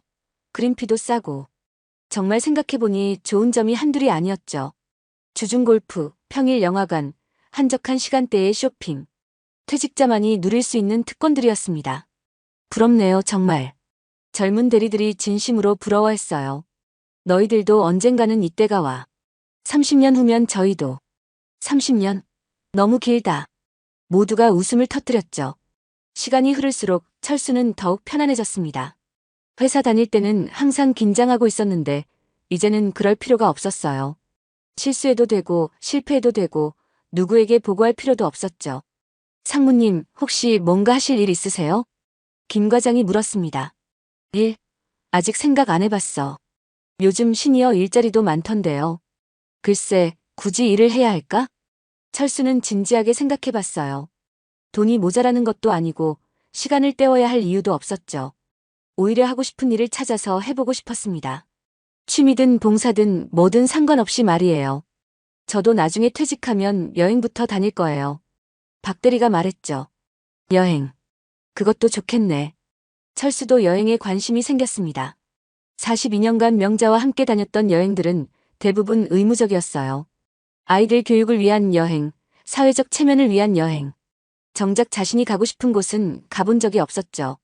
그린피도 싸고. 정말 생각해보니 좋은 점이 한둘이 아니었죠. 주중 골프, 평일 영화관, 한적한 시간대의 쇼핑. 퇴직자만이 누릴 수 있는 특권들이었습니다. 부럽네요, 정말. 젊은 대리들이 진심으로 부러워했어요. 너희들도 언젠가는 이때가 와. 30년 후면 저희도. 30년? 너무 길다. 모두가 웃음을 터뜨렸죠. 시간이 흐를수록 철수는 더욱 편안해졌습니다. 회사 다닐 때는 항상 긴장하고 있었는데 이제는 그럴 필요가 없었어요. 실수해도 되고 실패해도 되고 누구에게 보고할 필요도 없었죠. 상무님, 혹시 뭔가 하실 일 있으세요? 김 과장이 물었습니다. 일? 아직 생각 안 해봤어. 요즘 시니어 일자리도 많던데요. 글쎄, 굳이 일을 해야 할까? 철수는 진지하게 생각해봤어요. 돈이 모자라는 것도 아니고 시간을 때워야 할 이유도 없었죠. 오히려 하고 싶은 일을 찾아서 해보고 싶었습니다. 취미든 봉사든 뭐든 상관없이 말이에요. 저도 나중에 퇴직하면 여행부터 다닐 거예요. 박 대리가 말했죠. 여행. 그것도 좋겠네. 철수도 여행에 관심이 생겼습니다. 42년간 명자와 함께 다녔던 여행들은 대부분 의무적이었어요. 아이들 교육을 위한 여행, 사회적 체면을 위한 여행. 정작 자신이 가고 싶은 곳은 가본 적이 없었죠.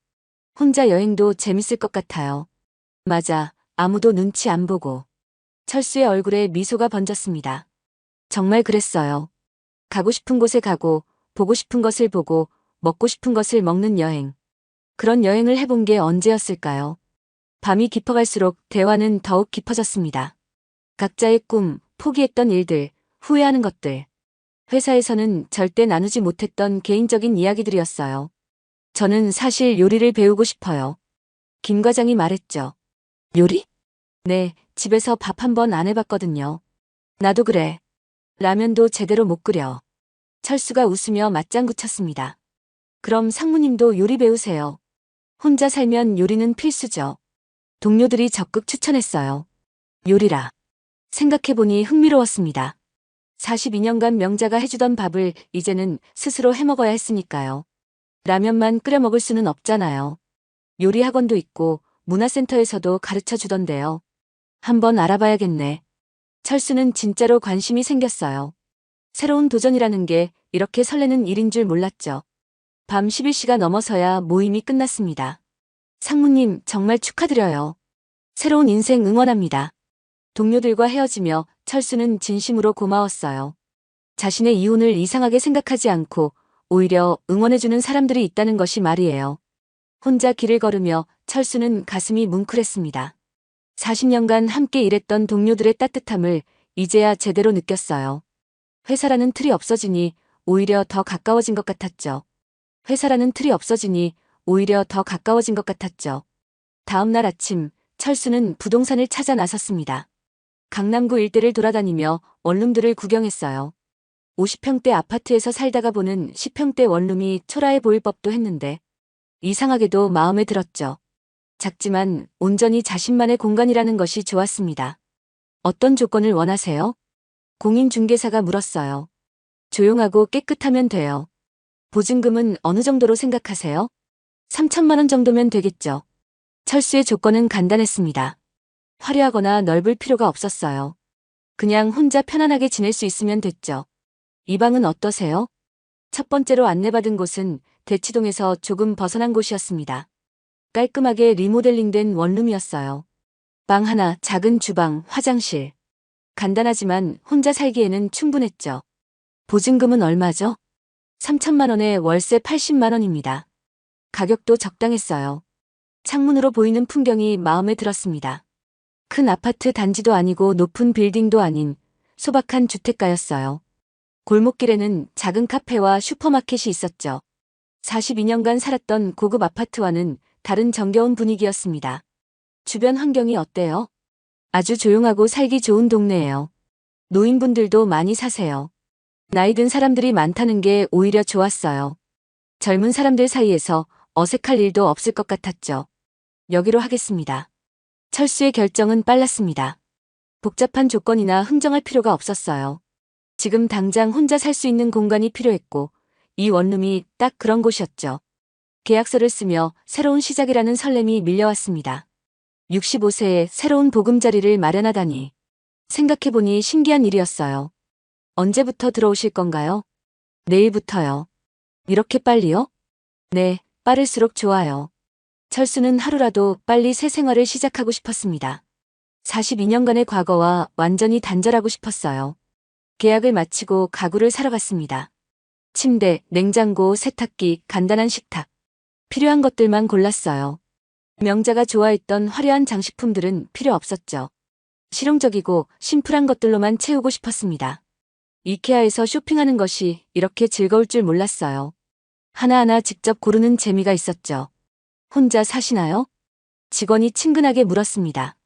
혼자 여행도 재밌을 것 같아요. 맞아, 아무도 눈치 안 보고. 철수의 얼굴에 미소가 번졌습니다. 정말 그랬어요. 가고 싶은 곳에 가고, 보고 싶은 것을 보고, 먹고 싶은 것을 먹는 여행. 그런 여행을 해본 게 언제였을까요? 밤이 깊어갈수록 대화는 더욱 깊어졌습니다. 각자의 꿈, 포기했던 일들, 후회하는 것들. 회사에서는 절대 나누지 못했던 개인적인 이야기들이었어요. 저는 사실 요리를 배우고 싶어요. 김 과장이 말했죠. 요리? 네, 집에서 밥 한 번 안 해봤거든요. 나도 그래. 라면도 제대로 못 끓여. 철수가 웃으며 맞장구 쳤습니다. 그럼 상무님도 요리 배우세요. 혼자 살면 요리는 필수죠. 동료들이 적극 추천했어요. 요리라. 생각해보니 흥미로웠습니다. 42년간 명자가 해주던 밥을 이제는 스스로 해먹어야 했으니까요. 라면만 끓여 먹을 수는 없잖아요. 요리 학원도 있고 문화센터에서도 가르쳐 주던데요. 한번 알아봐야겠네. 철수는 진짜로 관심이 생겼어요. 새로운 도전이라는 게 이렇게 설레는 일인 줄 몰랐죠. 밤 11시가 넘어서야 모임이 끝났습니다. 상무님, 정말 축하드려요. 새로운 인생 응원합니다. 동료들과 헤어지며 철수는 진심으로 고마웠어요. 자신의 이혼을 이상하게 생각하지 않고 오히려 응원해주는 사람들이 있다는 것이 말이에요. 혼자 길을 걸으며 철수는 가슴이 뭉클했습니다. 40년간 함께 일했던 동료들의 따뜻함을 이제야 제대로 느꼈어요. 회사라는 틀이 없어지니 오히려 더 가까워진 것 같았죠. 회사라는 틀이 없어지니 오히려 더 가까워진 것 같았죠. 다음 날 아침, 철수는 부동산을 찾아 나섰습니다. 강남구 일대를 돌아다니며 원룸들을 구경했어요. 50평대 아파트에서 살다가 보는 10평대 원룸이 초라해 보일 법도 했는데 이상하게도 마음에 들었죠. 작지만 온전히 자신만의 공간이라는 것이 좋았습니다. 어떤 조건을 원하세요? 공인중개사가 물었어요. 조용하고 깨끗하면 돼요. 보증금은 어느 정도로 생각하세요? 3천만 원 정도면 되겠죠. 철수의 조건은 간단했습니다. 화려하거나 넓을 필요가 없었어요. 그냥 혼자 편안하게 지낼 수 있으면 됐죠. 이 방은 어떠세요? 첫 번째로 안내받은 곳은 대치동에서 조금 벗어난 곳이었습니다. 깔끔하게 리모델링된 원룸이었어요. 방 하나, 작은 주방, 화장실. 간단하지만 혼자 살기에는 충분했죠. 보증금은 얼마죠? 3천만 원에 월세 80만 원입니다. 가격도 적당했어요. 창문으로 보이는 풍경이 마음에 들었습니다. 큰 아파트 단지도 아니고 높은 빌딩도 아닌 소박한 주택가였어요. 골목길에는 작은 카페와 슈퍼마켓이 있었죠. 42년간 살았던 고급 아파트와는 다른 정겨운 분위기였습니다. 주변 환경이 어때요? 아주 조용하고 살기 좋은 동네예요. 노인분들도 많이 사세요. 나이 든 사람들이 많다는 게 오히려 좋았어요. 젊은 사람들 사이에서 어색할 일도 없을 것 같았죠. 여기로 하겠습니다. 철수의 결정은 빨랐습니다. 복잡한 조건이나 흥정할 필요가 없었어요. 지금 당장 혼자 살 수 있는 공간이 필요했고 이 원룸이 딱 그런 곳이었죠. 계약서를 쓰며 새로운 시작이라는 설렘이 밀려왔습니다. 65세에 새로운 보금자리를 마련하다니. 생각해보니 신기한 일이었어요. 언제부터 들어오실 건가요? 내일부터요. 이렇게 빨리요? 네, 빠를수록 좋아요. 철수는 하루라도 빨리 새 생활을 시작하고 싶었습니다. 42년간의 과거와 완전히 단절하고 싶었어요. 계약을 마치고 가구를 사러 갔습니다. 침대, 냉장고, 세탁기, 간단한 식탁. 필요한 것들만 골랐어요. 명자가 좋아했던 화려한 장식품들은 필요 없었죠. 실용적이고 심플한 것들로만 채우고 싶었습니다. 이케아에서 쇼핑하는 것이 이렇게 즐거울 줄 몰랐어요. 하나하나 직접 고르는 재미가 있었죠. 혼자 사시나요? 직원이 친근하게 물었습니다.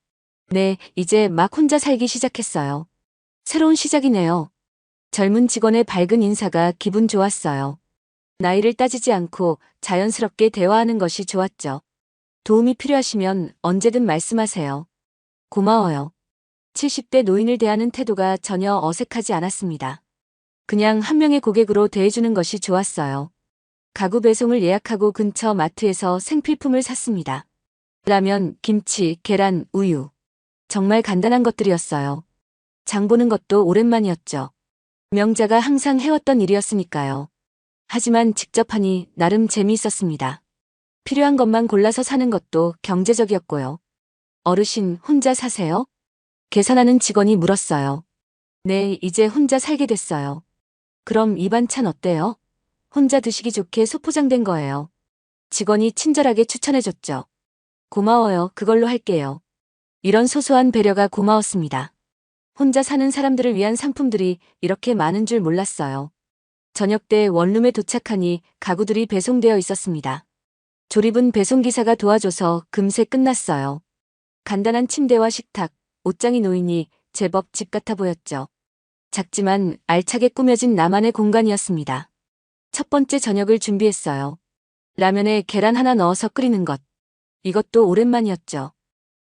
네, 이제 막 혼자 살기 시작했어요. 새로운 시작이네요. 젊은 직원의 밝은 인사가 기분 좋았어요. 나이를 따지지 않고 자연스럽게 대화하는 것이 좋았죠. 도움이 필요하시면 언제든 말씀하세요. 고마워요. 70대 노인을 대하는 태도가 전혀 어색하지 않았습니다. 그냥 한 명의 고객으로 대해주는 것이 좋았어요. 가구 배송을 예약하고 근처 마트에서 생필품을 샀습니다. 라면, 김치, 계란, 우유. 정말 간단한 것들이었어요. 장 보는 것도 오랜만이었죠. 명자가 항상 해왔던 일이었으니까요. 하지만 직접 하니 나름 재미있었습니다. 필요한 것만 골라서 사는 것도 경제적이었고요. 어르신, 혼자 사세요? 계산하는 직원이 물었어요. 네, 이제 혼자 살게 됐어요. 그럼 이 반찬 어때요? 혼자 드시기 좋게 소포장된 거예요. 직원이 친절하게 추천해줬죠. 고마워요. 그걸로 할게요. 이런 소소한 배려가 고마웠습니다. 혼자 사는 사람들을 위한 상품들이 이렇게 많은 줄 몰랐어요. 저녁 때 원룸에 도착하니 가구들이 배송되어 있었습니다. 조립은 배송기사가 도와줘서 금세 끝났어요. 간단한 침대와 식탁, 옷장이 놓이니 제법 집 같아 보였죠. 작지만 알차게 꾸며진 나만의 공간이었습니다. 첫 번째 저녁을 준비했어요. 라면에 계란 하나 넣어서 끓이는 것. 이것도 오랜만이었죠.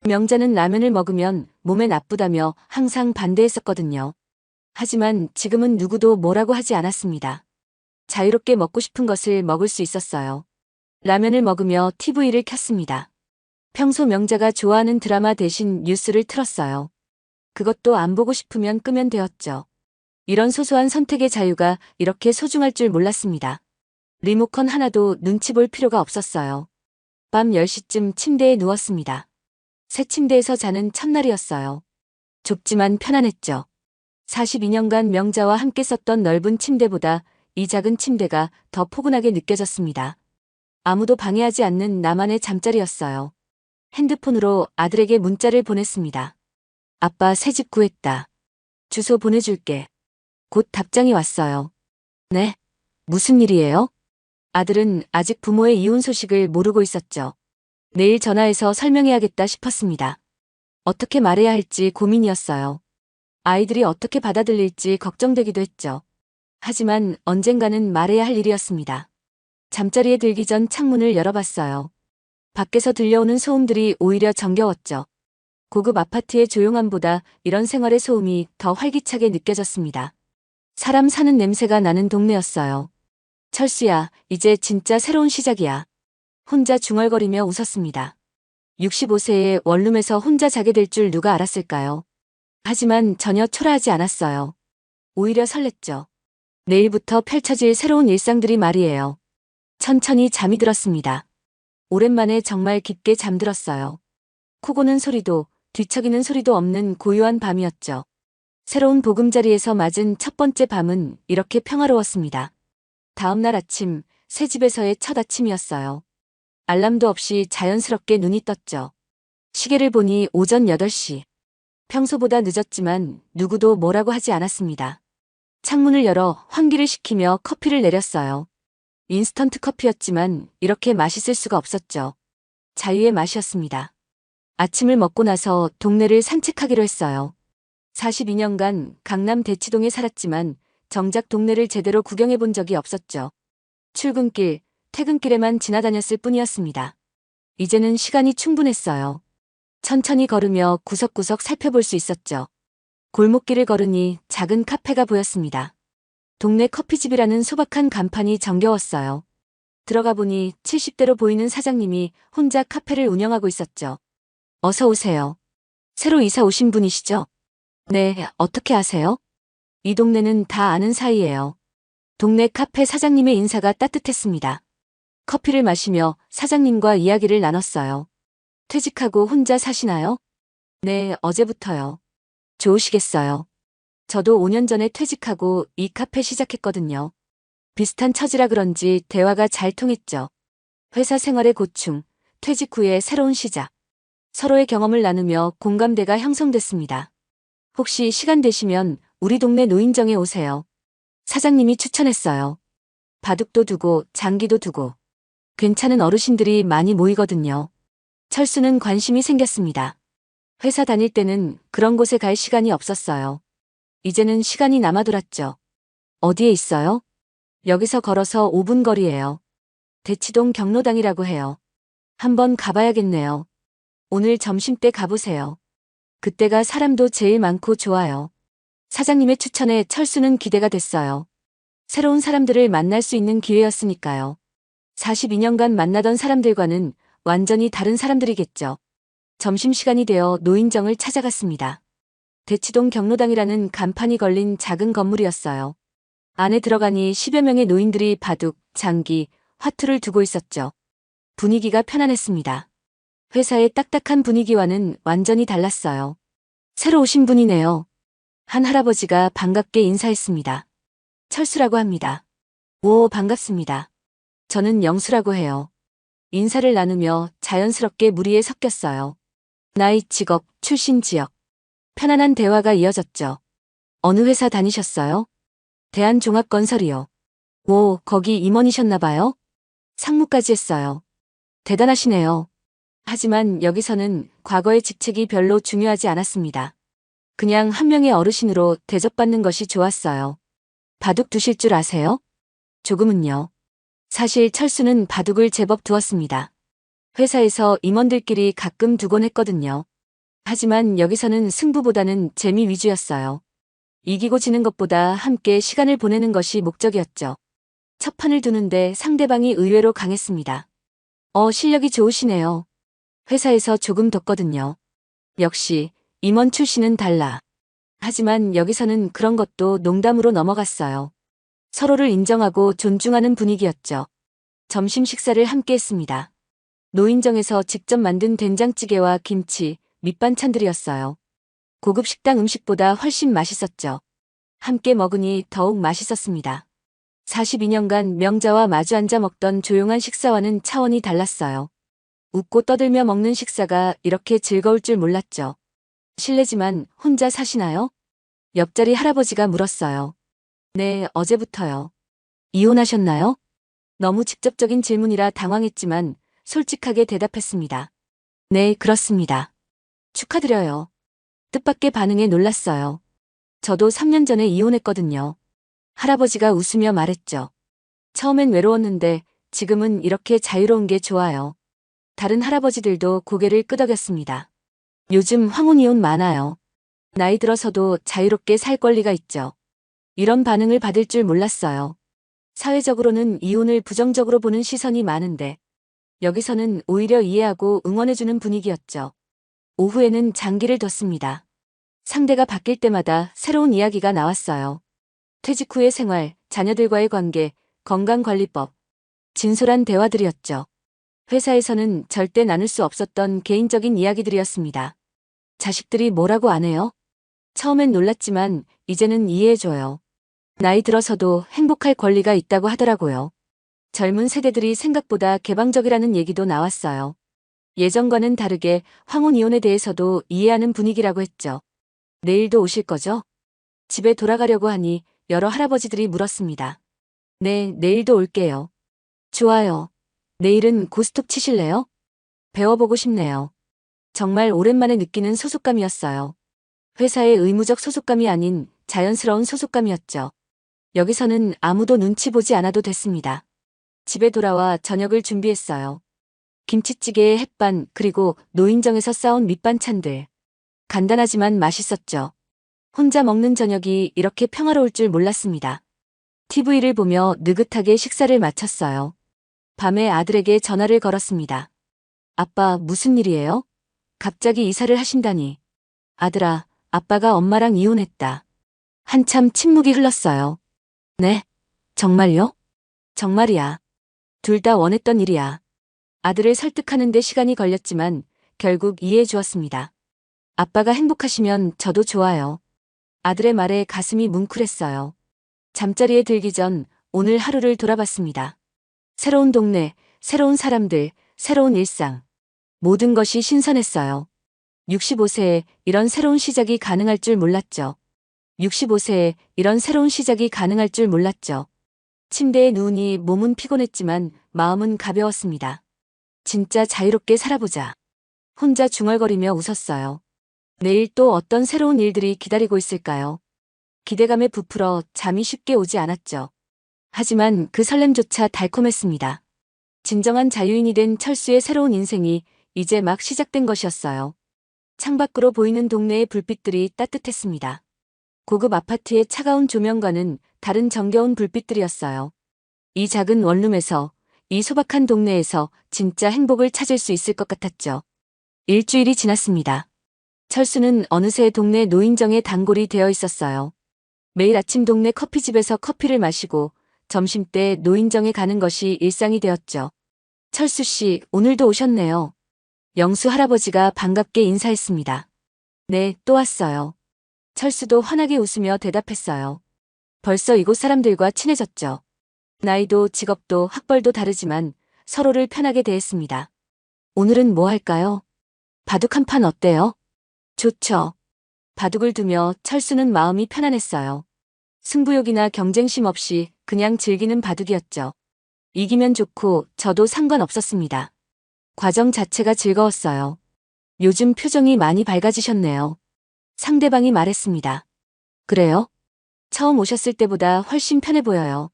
명자는 라면을 먹으면 몸에 나쁘다며 항상 반대했었거든요. 하지만 지금은 누구도 뭐라고 하지 않았습니다. 자유롭게 먹고 싶은 것을 먹을 수 있었어요. 라면을 먹으며 TV를 켰습니다. 평소 명자가 좋아하는 드라마 대신 뉴스를 틀었어요. 그것도 안 보고 싶으면 끄면 되었죠. 이런 소소한 선택의 자유가 이렇게 소중할 줄 몰랐습니다. 리모컨 하나도 눈치 볼 필요가 없었어요. 밤 10시쯤 침대에 누웠습니다. 새 침대에서 자는 첫날이었어요. 좁지만 편안했죠. 42년간 명자와 함께 썼던 넓은 침대보다 이 작은 침대가 더 포근하게 느껴졌습니다. 아무도 방해하지 않는 나만의 잠자리였어요. 핸드폰으로 아들에게 문자를 보냈습니다. 아빠 새집 구했다. 주소 보내줄게. 곧 답장이 왔어요. 네? 무슨 일이에요? 아들은 아직 부모의 이혼 소식을 모르고 있었죠. 내일 전화해서 설명해야겠다 싶었습니다. 어떻게 말해야 할지 고민이었어요. 아이들이 어떻게 받아들일지 걱정되기도 했죠. 하지만 언젠가는 말해야 할 일이었습니다. 잠자리에 들기 전 창문을 열어봤어요. 밖에서 들려오는 소음들이 오히려 정겨웠죠. 고급 아파트의 조용함보다 이런 생활의 소음이 더 활기차게 느껴졌습니다. 사람 사는 냄새가 나는 동네였어요. 철수야, 이제 진짜 새로운 시작이야. 혼자 중얼거리며 웃었습니다. 65세에 원룸에서 혼자 자게 될 줄 누가 알았을까요? 하지만 전혀 초라하지 않았어요. 오히려 설렜죠. 내일부터 펼쳐질 새로운 일상들이 말이에요. 천천히 잠이 들었습니다. 오랜만에 정말 깊게 잠들었어요. 코 고는 소리도 뒤척이는 소리도 없는 고요한 밤이었죠. 새로운 보금자리에서 맞은 첫 번째 밤은 이렇게 평화로웠습니다. 다음 날 아침, 새 집에서의 첫 아침이었어요. 알람도 없이 자연스럽게 눈이 떴죠. 시계를 보니 오전 8시. 평소보다 늦었지만 누구도 뭐라고 하지 않았습니다. 창문을 열어 환기를 시키며 커피를 내렸어요. 인스턴트 커피였지만 이렇게 맛있을 수가 없었죠. 자유의 맛이었습니다. 아침을 먹고 나서 동네를 산책하기로 했어요. 42년간 강남 대치동에 살았지만 정작 동네를 제대로 구경해 본 적이 없었죠. 출근길, 퇴근길에만 지나다녔을 뿐이었습니다. 이제는 시간이 충분했어요. 천천히 걸으며 구석구석 살펴볼 수 있었죠. 골목길을 걸으니 작은 카페가 보였습니다. 동네 커피집이라는 소박한 간판이 정겨웠어요. 들어가 보니 70대로 보이는 사장님이 혼자 카페를 운영하고 있었죠. 어서 오세요. 새로 이사 오신 분이시죠? 네, 어떻게 아세요? 이 동네는 다 아는 사이예요. 동네 카페 사장님의 인사가 따뜻했습니다. 커피를 마시며 사장님과 이야기를 나눴어요. 퇴직하고 혼자 사시나요? 네, 어제부터요. 좋으시겠어요. 저도 5년 전에 퇴직하고 이 카페 시작했거든요. 비슷한 처지라 그런지 대화가 잘 통했죠. 회사 생활의 고충, 퇴직 후의 새로운 시작. 서로의 경험을 나누며 공감대가 형성됐습니다. 혹시 시간 되시면 우리 동네 노인정에 오세요. 사장님이 추천했어요. 바둑도 두고 장기도 두고. 괜찮은 어르신들이 많이 모이거든요. 철수는 관심이 생겼습니다. 회사 다닐 때는 그런 곳에 갈 시간이 없었어요. 이제는 시간이 남아돌았죠. 어디에 있어요? 여기서 걸어서 5분 거리예요. 대치동 경로당이라고 해요. 한번 가봐야겠네요. 오늘 점심때 가보세요. 그때가 사람도 제일 많고 좋아요. 사장님의 추천에 철수는 기대가 됐어요. 새로운 사람들을 만날 수 있는 기회였으니까요. 42년간 만나던 사람들과는 완전히 다른 사람들이겠죠. 점심시간이 되어 노인정을 찾아갔습니다. 대치동 경로당이라는 간판이 걸린 작은 건물이었어요. 안에 들어가니 10여 명의 노인들이 바둑, 장기, 화투를 두고 있었죠. 분위기가 편안했습니다. 회사의 딱딱한 분위기와는 완전히 달랐어요. 새로 오신 분이네요. 한 할아버지가 반갑게 인사했습니다. 철수라고 합니다. 오, 반갑습니다. 저는 영수라고 해요. 인사를 나누며 자연스럽게 무리에 섞였어요. 나이, 직업, 출신 지역. 편안한 대화가 이어졌죠. 어느 회사 다니셨어요? 대한종합건설이요. 오, 거기 임원이셨나 봐요? 상무까지 했어요. 대단하시네요. 하지만 여기서는 과거의 직책이 별로 중요하지 않았습니다. 그냥 한 명의 어르신으로 대접받는 것이 좋았어요. 바둑 두실 줄 아세요? 조금은요. 사실 철수는 바둑을 제법 두었습니다. 회사에서 임원들끼리 가끔 두곤 했거든요. 하지만 여기서는 승부보다는 재미 위주였어요. 이기고 지는 것보다 함께 시간을 보내는 것이 목적이었죠. 첫 판을 두는데 상대방이 의외로 강했습니다. 실력이 좋으시네요. 회사에서 조금 뒀거든요. 역시 임원 출신은 달라. 하지만 여기서는 그런 것도 농담으로 넘어갔어요. 서로를 인정하고 존중하는 분위기였죠. 점심 식사를 함께 했습니다. 노인정에서 직접 만든 된장찌개와 김치, 밑반찬들이었어요. 고급 식당 음식보다 훨씬 맛있었죠. 함께 먹으니 더욱 맛있었습니다. 42년간 명자와 마주 앉아 먹던 조용한 식사와는 차원이 달랐어요. 웃고 떠들며 먹는 식사가 이렇게 즐거울 줄 몰랐죠. 실례지만 혼자 사시나요? 옆자리 할아버지가 물었어요. 네, 어제부터요. 이혼하셨나요? 너무 직접적인 질문이라 당황했지만 솔직하게 대답했습니다. 네, 그렇습니다. 축하드려요. 뜻밖의 반응에 놀랐어요. 저도 3년 전에 이혼했거든요. 할아버지가 웃으며 말했죠. 처음엔 외로웠는데 지금은 이렇게 자유로운 게 좋아요. 다른 할아버지들도 고개를 끄덕였습니다. 요즘 황혼이혼 많아요. 나이 들어서도 자유롭게 살 권리가 있죠. 이런 반응을 받을 줄 몰랐어요. 사회적으로는 이혼을 부정적으로 보는 시선이 많은데 여기서는 오히려 이해하고 응원해주는 분위기였죠. 오후에는 장기를 뒀습니다. 상대가 바뀔 때마다 새로운 이야기가 나왔어요. 퇴직 후의 생활, 자녀들과의 관계, 건강관리법, 진솔한 대화들이었죠. 회사에서는 절대 나눌 수 없었던 개인적인 이야기들이었습니다. 자식들이 뭐라고 안 해요? 처음엔 놀랐지만 이제는 이해해줘요. 나이 들어서도 행복할 권리가 있다고 하더라고요. 젊은 세대들이 생각보다 개방적이라는 얘기도 나왔어요. 예전과는 다르게 황혼이혼에 대해서도 이해하는 분위기라고 했죠. 내일도 오실 거죠? 집에 돌아가려고 하니 여러 할아버지들이 물었습니다. 네, 내일도 올게요. 좋아요. 내일은 고스톱 치실래요? 배워보고 싶네요. 정말 오랜만에 느끼는 소속감이었어요. 회사의 의무적 소속감이 아닌 자연스러운 소속감이었죠. 여기서는 아무도 눈치 보지 않아도 됐습니다. 집에 돌아와 저녁을 준비했어요. 김치찌개에 햇반 그리고 노인정에서 싸온 밑반찬들. 간단하지만 맛있었죠. 혼자 먹는 저녁이 이렇게 평화로울 줄 몰랐습니다. TV를 보며 느긋하게 식사를 마쳤어요. 밤에 아들에게 전화를 걸었습니다. 아빠, 무슨 일이에요? 갑자기 이사를 하신다니. 아들아, 아빠가 엄마랑 이혼했다. 한참 침묵이 흘렀어요. 네? 정말요? 정말이야. 둘 다 원했던 일이야. 아들을 설득하는 데 시간이 걸렸지만 결국 이해해 주었습니다. 아빠가 행복하시면 저도 좋아요. 아들의 말에 가슴이 뭉클했어요. 잠자리에 들기 전 오늘 하루를 돌아봤습니다. 새로운 동네, 새로운 사람들, 새로운 일상. 모든 것이 신선했어요. 65세에 이런 새로운 시작이 가능할 줄 몰랐죠. 65세에 이런 새로운 시작이 가능할 줄 몰랐죠. 침대에 누우니 몸은 피곤했지만 마음은 가벼웠습니다. 진짜 자유롭게 살아보자. 혼자 중얼거리며 웃었어요. 내일 또 어떤 새로운 일들이 기다리고 있을까요? 기대감에 부풀어 잠이 쉽게 오지 않았죠. 하지만 그 설렘조차 달콤했습니다. 진정한 자유인이 된 철수의 새로운 인생이 이제 막 시작된 것이었어요. 창밖으로 보이는 동네의 불빛들이 따뜻했습니다. 고급 아파트의 차가운 조명과는 다른 정겨운 불빛들이었어요. 이 작은 원룸에서, 이 소박한 동네에서 진짜 행복을 찾을 수 있을 것 같았죠. 일주일이 지났습니다. 철수는 어느새 동네 노인정의 단골이 되어 있었어요. 매일 아침 동네 커피집에서 커피를 마시고 점심때 노인정에 가는 것이 일상이 되었죠. 철수 씨, 오늘도 오셨네요. 영수 할아버지가 반갑게 인사했습니다. 네, 또 왔어요. 철수도 환하게 웃으며 대답했어요. 벌써 이곳 사람들과 친해졌죠. 나이도 직업도 학벌도 다르지만 서로를 편하게 대했습니다. 오늘은 뭐 할까요? 바둑 한 판 어때요? 좋죠. 바둑을 두며 철수는 마음이 편안했어요. 승부욕이나 경쟁심 없이 그냥 즐기는 바둑이었죠. 이기면 좋고 저도 상관없었습니다. 과정 자체가 즐거웠어요. 요즘 표정이 많이 밝아지셨네요. 상대방이 말했습니다. 그래요? 처음 오셨을 때보다 훨씬 편해 보여요.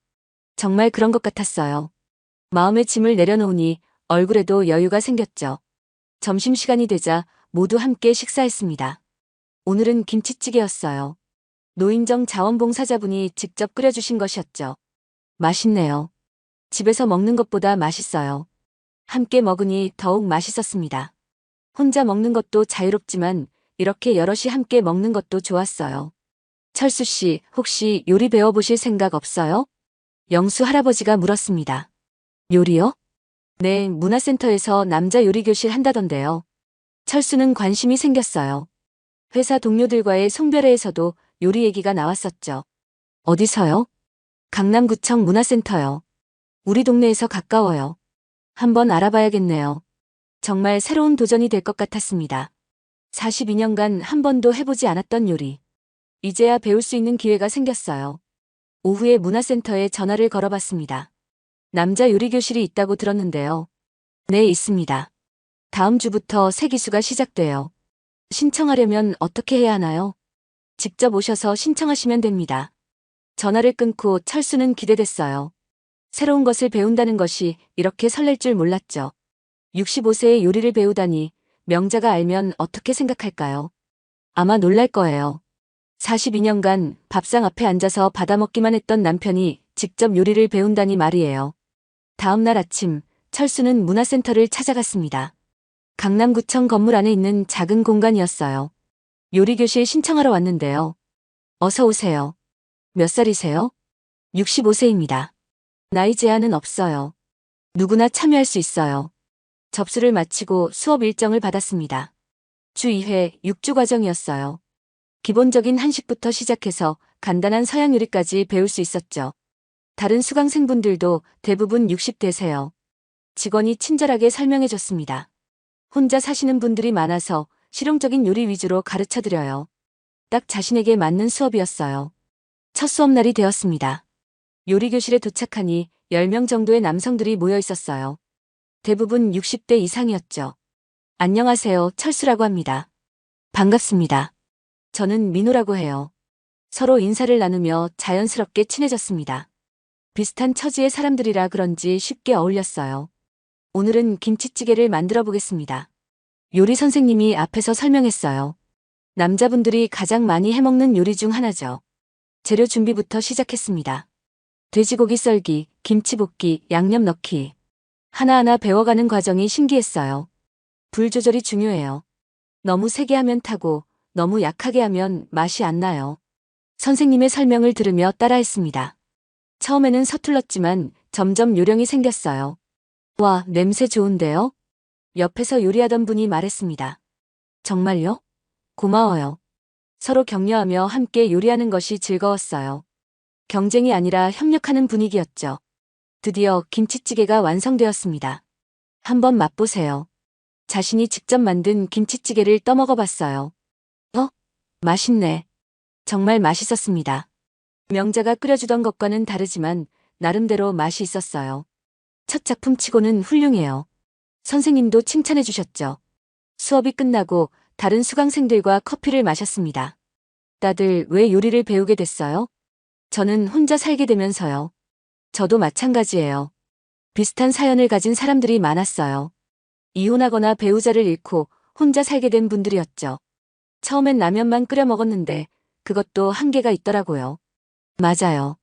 정말 그런 것 같았어요. 마음의 짐을 내려놓으니 얼굴에도 여유가 생겼죠. 점심시간이 되자 모두 함께 식사했습니다. 오늘은 김치찌개였어요. 노인정 자원봉사자분이 직접 끓여주신 것이었죠. 맛있네요. 집에서 먹는 것보다 맛있어요. 함께 먹으니 더욱 맛있었습니다. 혼자 먹는 것도 자유롭지만 이렇게 여럿이 함께 먹는 것도 좋았어요. 철수 씨, 혹시 요리 배워보실 생각 없어요? 영수 할아버지가 물었습니다. 요리요? 네, 문화센터에서 남자 요리 교실 한다던데요. 철수는 관심이 생겼어요. 회사 동료들과의 송별회에서도 요리 얘기가 나왔었죠. 어디서요? 강남구청 문화센터요. 우리 동네에서 가까워요. 한번 알아봐야겠네요. 정말 새로운 도전이 될 것 같았습니다. 42년간 한 번도 해보지 않았던 요리. 이제야 배울 수 있는 기회가 생겼어요. 오후에 문화센터에 전화를 걸어봤습니다. 남자 요리 교실이 있다고 들었는데요. 네, 있습니다. 다음 주부터 새 기수가 시작돼요. 신청하려면 어떻게 해야 하나요? 직접 오셔서 신청하시면 됩니다. 전화를 끊고 철수는 기대됐어요. 새로운 것을 배운다는 것이 이렇게 설렐 줄 몰랐죠. 65세의 요리를 배우다니 명자가 알면 어떻게 생각할까요? 아마 놀랄 거예요. 42년간 밥상 앞에 앉아서 받아먹기만 했던 남편이 직접 요리를 배운다니 말이에요. 다음 날 아침, 철수는 문화센터를 찾아갔습니다. 강남구청 건물 안에 있는 작은 공간이었어요. 요리교실 신청하러 왔는데요. 어서 오세요. 몇 살이세요? 65세입니다. 나이 제한은 없어요. 누구나 참여할 수 있어요. 접수를 마치고 수업 일정을 받았습니다. 주 2회 6주 과정이었어요. 기본적인 한식부터 시작해서 간단한 서양 요리까지 배울 수 있었죠. 다른 수강생분들도 대부분 60대세요. 직원이 친절하게 설명해줬습니다. 혼자 사시는 분들이 많아서 실용적인 요리 위주로 가르쳐드려요. 딱 자신에게 맞는 수업이었어요. 첫 수업날이 되었습니다. 요리교실에 도착하니 10명 정도의 남성들이 모여 있었어요. 대부분 60대 이상이었죠. 안녕하세요, 철수라고 합니다. 반갑습니다. 저는 민호라고 해요. 서로 인사를 나누며 자연스럽게 친해졌습니다. 비슷한 처지의 사람들이라 그런지 쉽게 어울렸어요. 오늘은 김치찌개를 만들어 보겠습니다. 요리 선생님이 앞에서 설명했어요. 남자분들이 가장 많이 해먹는 요리 중 하나죠. 재료 준비부터 시작했습니다. 돼지고기 썰기, 김치 볶기, 양념 넣기. 하나하나 배워가는 과정이 신기했어요. 불 조절이 중요해요. 너무 세게 하면 타고 너무 약하게 하면 맛이 안 나요. 선생님의 설명을 들으며 따라했습니다. 처음에는 서툴렀지만 점점 요령이 생겼어요. 와, 냄새 좋은데요? 옆에서 요리하던 분이 말했습니다. 정말요? 고마워요. 서로 격려하며 함께 요리하는 것이 즐거웠어요. 경쟁이 아니라 협력하는 분위기였죠. 드디어 김치찌개가 완성되었습니다. 한번 맛보세요. 자신이 직접 만든 김치찌개를 떠먹어 봤어요. 맛있네. 정말 맛있었습니다. 명자가 끓여주던 것과는 다르지만 나름대로 맛이 있었어요. 첫 작품치고는 훌륭해요. 선생님도 칭찬해 주셨죠. 수업이 끝나고 다른 수강생들과 커피를 마셨습니다. 다들 왜 요리를 배우게 됐어요? 저는 혼자 살게 되면서요. 저도 마찬가지예요. 비슷한 사연을 가진 사람들이 많았어요. 이혼하거나 배우자를 잃고 혼자 살게 된 분들이었죠. 처음엔 라면만 끓여 먹었는데 그것도 한계가 있더라고요. 맞아요.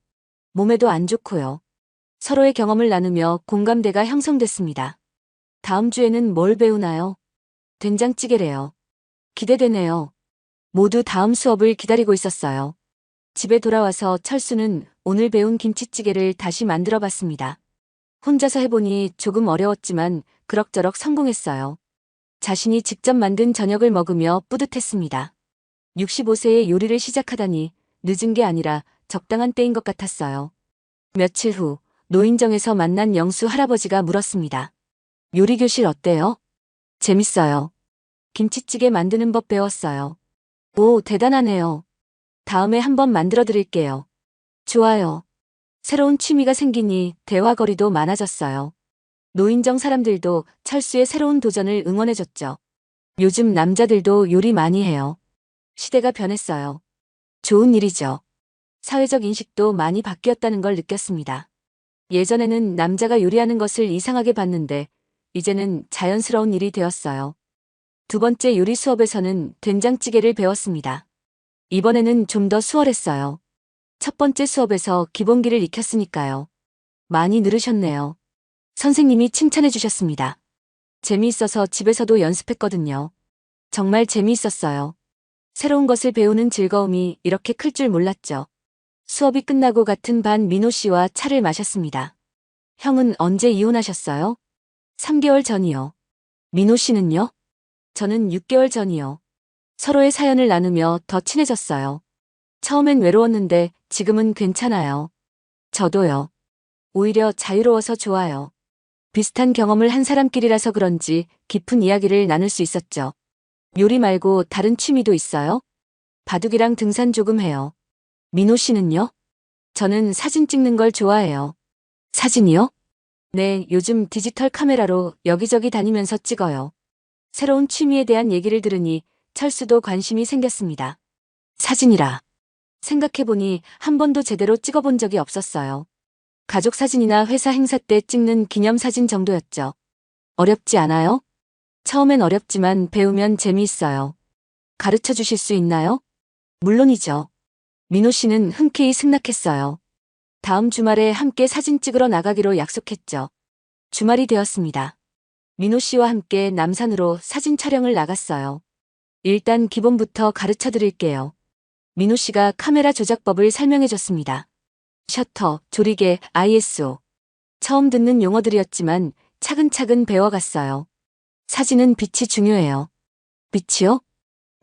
몸에도 안 좋고요. 서로의 경험을 나누며 공감대가 형성됐습니다. 다음 주에는 뭘 배우나요? 된장찌개래요. 기대되네요. 모두 다음 수업을 기다리고 있었어요. 집에 돌아와서 철수는 오늘 배운 김치찌개를 다시 만들어 봤습니다. 혼자서 해보니 조금 어려웠지만 그럭저럭 성공했어요. 자신이 직접 만든 저녁을 먹으며 뿌듯했습니다. 65세에 요리를 시작하다니 늦은 게 아니라 적당한 때인 것 같았어요. 며칠 후 노인정에서 만난 영수 할아버지가 물었습니다. 요리 교실 어때요? 재밌어요. 김치찌개 만드는 법 배웠어요. 오, 대단하네요. 다음에 한번 만들어 드릴게요. 좋아요. 새로운 취미가 생기니 대화거리도 많아졌어요. 노인정 사람들도 철수의 새로운 도전을 응원해줬죠. 요즘 남자들도 요리 많이 해요. 시대가 변했어요. 좋은 일이죠. 사회적 인식도 많이 바뀌었다는 걸 느꼈습니다. 예전에는 남자가 요리하는 것을 이상하게 봤는데 이제는 자연스러운 일이 되었어요. 두 번째 요리 수업에서는 된장찌개를 배웠습니다. 이번에는 좀 더 수월했어요. 첫 번째 수업에서 기본기를 익혔으니까요. 많이 늘으셨네요. 선생님이 칭찬해 주셨습니다. 재미있어서 집에서도 연습했거든요. 정말 재미있었어요. 새로운 것을 배우는 즐거움이 이렇게 클 줄 몰랐죠. 수업이 끝나고 같은 반 민호 씨와 차를 마셨습니다. 형은 언제 이혼하셨어요? 3개월 전이요. 민호 씨는요? 저는 6개월 전이요. 서로의 사연을 나누며 더 친해졌어요. 처음엔 외로웠는데 지금은 괜찮아요. 저도요. 오히려 자유로워서 좋아요. 비슷한 경험을 한 사람끼리라서 그런지 깊은 이야기를 나눌 수 있었죠. 요리 말고 다른 취미도 있어요? 바둑이랑 등산 조금 해요. 민호 씨는요? 저는 사진 찍는 걸 좋아해요. 사진이요? 네, 요즘 디지털 카메라로 여기저기 다니면서 찍어요. 새로운 취미에 대한 얘기를 들으니 철수도 관심이 생겼습니다. 사진이라. 생각해보니 한 번도 제대로 찍어본 적이 없었어요. 가족 사진이나 회사 행사 때 찍는 기념사진 정도였죠. 어렵지 않아요? 처음엔 어렵지만 배우면 재미있어요. 가르쳐 주실 수 있나요? 물론이죠. 민호 씨는 흔쾌히 승낙했어요. 다음 주말에 함께 사진 찍으러 나가기로 약속했죠. 주말이 되었습니다. 민호 씨와 함께 남산으로 사진 촬영을 나갔어요. 일단 기본부터 가르쳐 드릴게요. 민호 씨가 카메라 조작법을 설명해 줬습니다. 셔터, 조리개, ISO. 처음 듣는 용어들이었지만 차근차근 배워갔어요. 사진은 빛이 중요해요. 빛이요?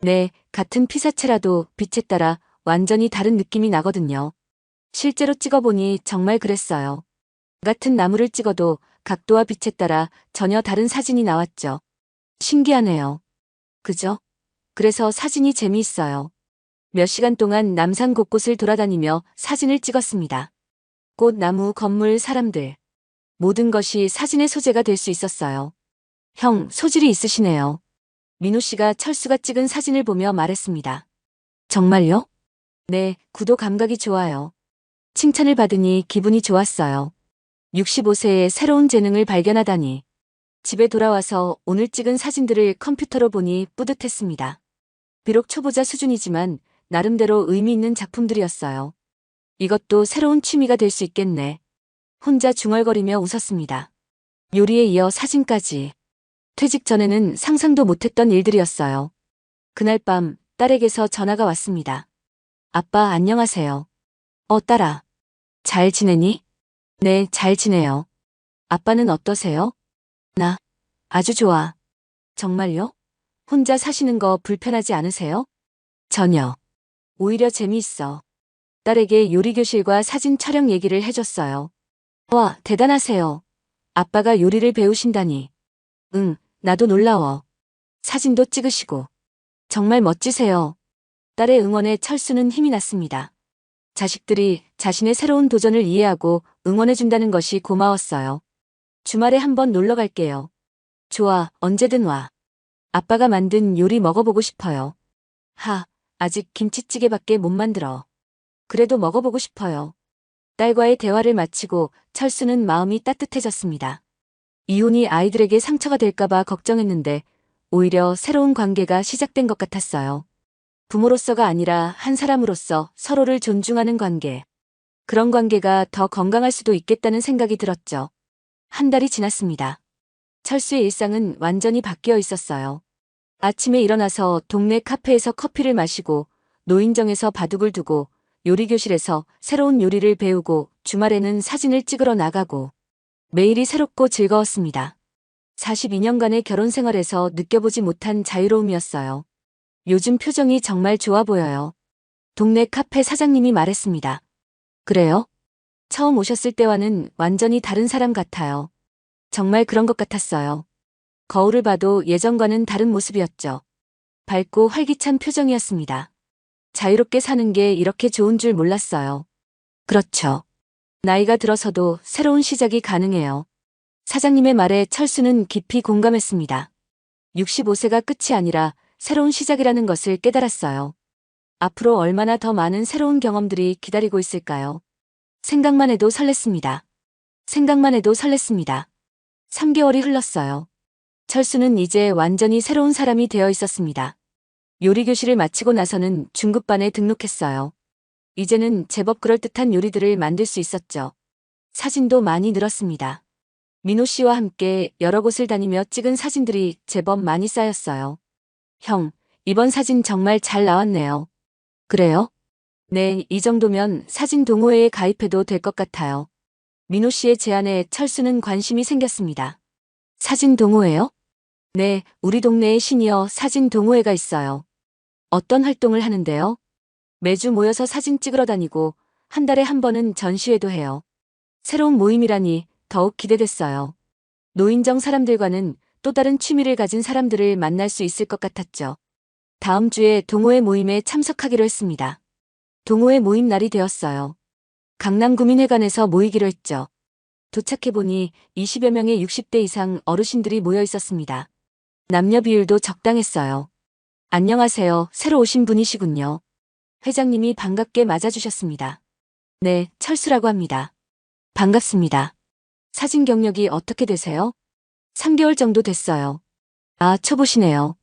네, 같은 피사체라도 빛에 따라 완전히 다른 느낌이 나거든요. 실제로 찍어보니 정말 그랬어요. 같은 나무를 찍어도 각도와 빛에 따라 전혀 다른 사진이 나왔죠. 신기하네요. 그죠? 그래서 사진이 재미있어요. 몇 시간 동안 남산 곳곳을 돌아다니며 사진을 찍었습니다. 꽃, 나무, 건물, 사람들. 모든 것이 사진의 소재가 될 수 있었어요. 형, 소질이 있으시네요. 민호 씨가 철수가 찍은 사진을 보며 말했습니다. 정말요? 네, 구도 감각이 좋아요. 칭찬을 받으니 기분이 좋았어요. 65세에 새로운 재능을 발견하다니. 집에 돌아와서 오늘 찍은 사진들을 컴퓨터로 보니 뿌듯했습니다. 비록 초보자 수준이지만 나름대로 의미 있는 작품들이었어요. 이것도 새로운 취미가 될 수 있겠네. 혼자 중얼거리며 웃었습니다. 요리에 이어 사진까지. 퇴직 전에는 상상도 못했던 일들이었어요. 그날 밤 딸에게서 전화가 왔습니다. 아빠 안녕하세요. 딸아. 잘 지내니? 네, 잘 지내요. 아빠는 어떠세요? 나 아주 좋아. 정말요? 혼자 사시는 거 불편하지 않으세요? 전혀. 오히려 재미있어. 딸에게 요리교실과 사진 촬영 얘기를 해줬어요. 와, 대단하세요. 아빠가 요리를 배우신다니. 응, 나도 놀라워. 사진도 찍으시고. 정말 멋지세요. 딸의 응원에 철수는 힘이 났습니다. 자식들이 자신의 새로운 도전을 이해하고 응원해준다는 것이 고마웠어요. 주말에 한번 놀러 갈게요. 좋아, 언제든 와. 아빠가 만든 요리 먹어보고 싶어요. 아직 김치찌개밖에 못 만들어. 그래도 먹어보고 싶어요. 딸과의 대화를 마치고 철수는 마음이 따뜻해졌습니다. 이혼이 아이들에게 상처가 될까봐 걱정했는데 오히려 새로운 관계가 시작된 것 같았어요. 부모로서가 아니라 한 사람으로서 서로를 존중하는 관계. 그런 관계가 더 건강할 수도 있겠다는 생각이 들었죠. 한 달이 지났습니다. 철수의 일상은 완전히 바뀌어 있었어요. 아침에 일어나서 동네 카페에서 커피를 마시고 노인정에서 바둑을 두고 요리교실에서 새로운 요리를 배우고 주말에는 사진을 찍으러 나가고 매일이 새롭고 즐거웠습니다. 42년간의 결혼 생활에서 느껴보지 못한 자유로움이었어요. 요즘 표정이 정말 좋아 보여요. 동네 카페 사장님이 말했습니다. 그래요? 처음 오셨을 때와는 완전히 다른 사람 같아요. 정말 그런 것 같았어요. 거울을 봐도 예전과는 다른 모습이었죠. 밝고 활기찬 표정이었습니다. 자유롭게 사는 게 이렇게 좋은 줄 몰랐어요. 그렇죠. 나이가 들어서도 새로운 시작이 가능해요. 사장님의 말에 철수는 깊이 공감했습니다. 65세가 끝이 아니라 새로운 시작이라는 것을 깨달았어요. 앞으로 얼마나 더 많은 새로운 경험들이 기다리고 있을까요? 생각만 해도 설렜습니다. 생각만 해도 설렜습니다. 3개월이 흘렀어요. 철수는 이제 완전히 새로운 사람이 되어 있었습니다. 요리교실을 마치고 나서는 중급반에 등록했어요. 이제는 제법 그럴듯한 요리들을 만들 수 있었죠. 사진도 많이 늘었습니다. 민호 씨와 함께 여러 곳을 다니며 찍은 사진들이 제법 많이 쌓였어요. 형, 이번 사진 정말 잘 나왔네요. 그래요? 네, 이 정도면 사진 동호회에 가입해도 될 것 같아요. 민호 씨의 제안에 철수는 관심이 생겼습니다. 사진 동호회요? 네, 우리 동네에 시니어 사진 동호회가 있어요. 어떤 활동을 하는데요? 매주 모여서 사진 찍으러 다니고 한 달에 한 번은 전시회도 해요. 새로운 모임이라니 더욱 기대됐어요. 노인정 사람들과는 또 다른 취미를 가진 사람들을 만날 수 있을 것 같았죠. 다음 주에 동호회 모임에 참석하기로 했습니다. 동호회 모임 날이 되었어요. 강남구민회관에서 모이기로 했죠. 도착해보니 20여 명의 60대 이상 어르신들이 모여 있었습니다. 남녀 비율도 적당했어요. 안녕하세요. 새로 오신 분이시군요. 회장님이 반갑게 맞아주셨습니다. 네, 철수라고 합니다. 반갑습니다. 사진 경력이 어떻게 되세요? 3개월 정도 됐어요. 초보시네요.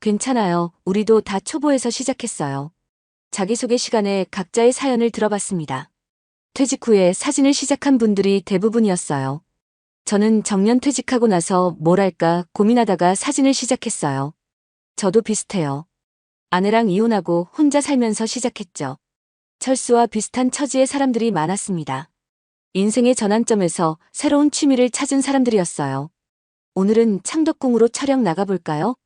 괜찮아요. 우리도 다 초보에서 시작했어요. 자기소개 시간에 각자의 사연을 들어봤습니다. 퇴직 후에 사진을 시작한 분들이 대부분이었어요. 저는 정년 퇴직하고 나서 뭘 할까 고민하다가 사진을 시작했어요. 저도 비슷해요. 아내랑 이혼하고 혼자 살면서 시작했죠. 철수와 비슷한 처지의 사람들이 많았습니다. 인생의 전환점에서 새로운 취미를 찾은 사람들이었어요. 오늘은 창덕궁으로 촬영 나가볼까요?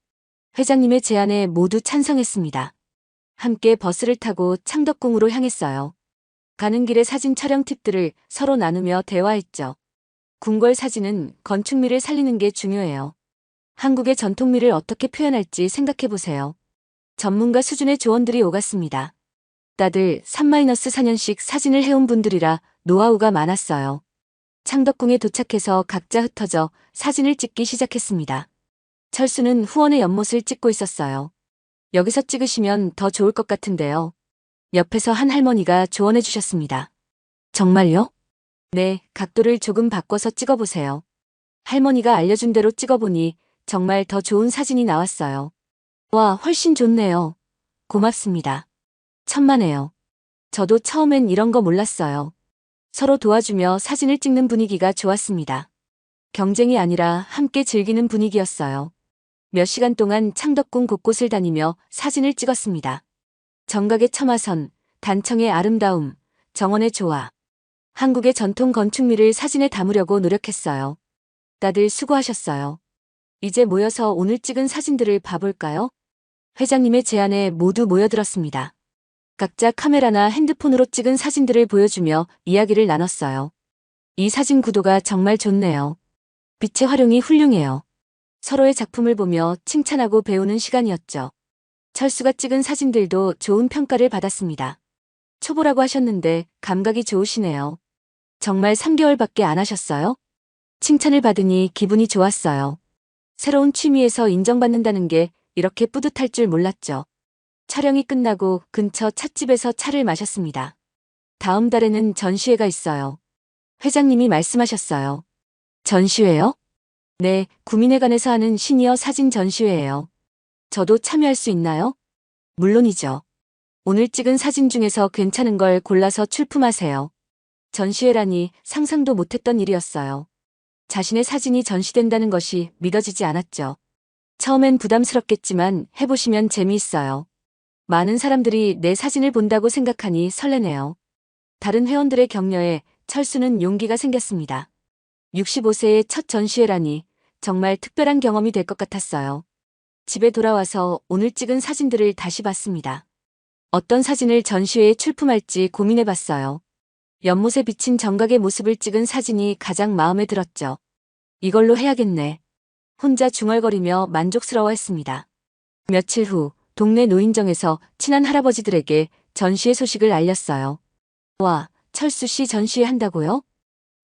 회장님의 제안에 모두 찬성했습니다. 함께 버스를 타고 창덕궁으로 향했어요. 가는 길에 사진 촬영 팁들을 서로 나누며 대화했죠. 궁궐 사진은 건축미를 살리는 게 중요해요. 한국의 전통미를 어떻게 표현할지 생각해보세요. 전문가 수준의 조언들이 오갔습니다. 다들 3-4년씩 사진을 해온 분들이라 노하우가 많았어요. 창덕궁에 도착해서 각자 흩어져 사진을 찍기 시작했습니다. 철수는 후원의 연못을 찍고 있었어요. 여기서 찍으시면 더 좋을 것 같은데요. 옆에서 한 할머니가 조언해 주셨습니다. 정말요? 네, 각도를 조금 바꿔서 찍어보세요. 할머니가 알려준 대로 찍어보니 정말 더 좋은 사진이 나왔어요. 와, 훨씬 좋네요. 고맙습니다. 천만에요. 저도 처음엔 이런 거 몰랐어요. 서로 도와주며 사진을 찍는 분위기가 좋았습니다. 경쟁이 아니라 함께 즐기는 분위기였어요. 몇 시간 동안 창덕궁 곳곳을 다니며 사진을 찍었습니다. 정각의 첨화선, 단청의 아름다움, 정원의 조화. 한국의 전통 건축미를 사진에 담으려고 노력했어요. 다들 수고하셨어요. 이제 모여서 오늘 찍은 사진들을 봐볼까요? 회장님의 제안에 모두 모여들었습니다. 각자 카메라나 핸드폰으로 찍은 사진들을 보여주며 이야기를 나눴어요. 이 사진 구도가 정말 좋네요. 빛의 활용이 훌륭해요. 서로의 작품을 보며 칭찬하고 배우는 시간이었죠. 철수가 찍은 사진들도 좋은 평가를 받았습니다. 초보라고 하셨는데 감각이 좋으시네요. 정말 3개월밖에 안 하셨어요? 칭찬을 받으니 기분이 좋았어요. 새로운 취미에서 인정받는다는 게 이렇게 뿌듯할 줄 몰랐죠. 촬영이 끝나고 근처 찻집에서 차를 마셨습니다. 다음 달에는 전시회가 있어요. 회장님이 말씀하셨어요. 전시회요? 네, 구민회관에서 하는 시니어 사진 전시회예요. 저도 참여할 수 있나요? 물론이죠. 오늘 찍은 사진 중에서 괜찮은 걸 골라서 출품하세요. 전시회라니 상상도 못했던 일이었어요. 자신의 사진이 전시된다는 것이 믿어지지 않았죠. 처음엔 부담스럽겠지만 해보시면 재미있어요. 많은 사람들이 내 사진을 본다고 생각하니 설레네요. 다른 회원들의 격려에 철수는 용기가 생겼습니다. 65세의 첫 전시회라니 정말 특별한 경험이 될 것 같았어요. 집에 돌아와서 오늘 찍은 사진들을 다시 봤습니다. 어떤 사진을 전시회에 출품할지 고민해봤어요. 연못에 비친 정각의 모습을 찍은 사진이 가장 마음에 들었죠. 이걸로 해야겠네. 혼자 중얼거리며 만족스러워했습니다. 며칠 후 동네 노인정에서 친한 할아버지들에게 전시회 소식을 알렸어요. 와, 철수 씨 전시회 한다고요?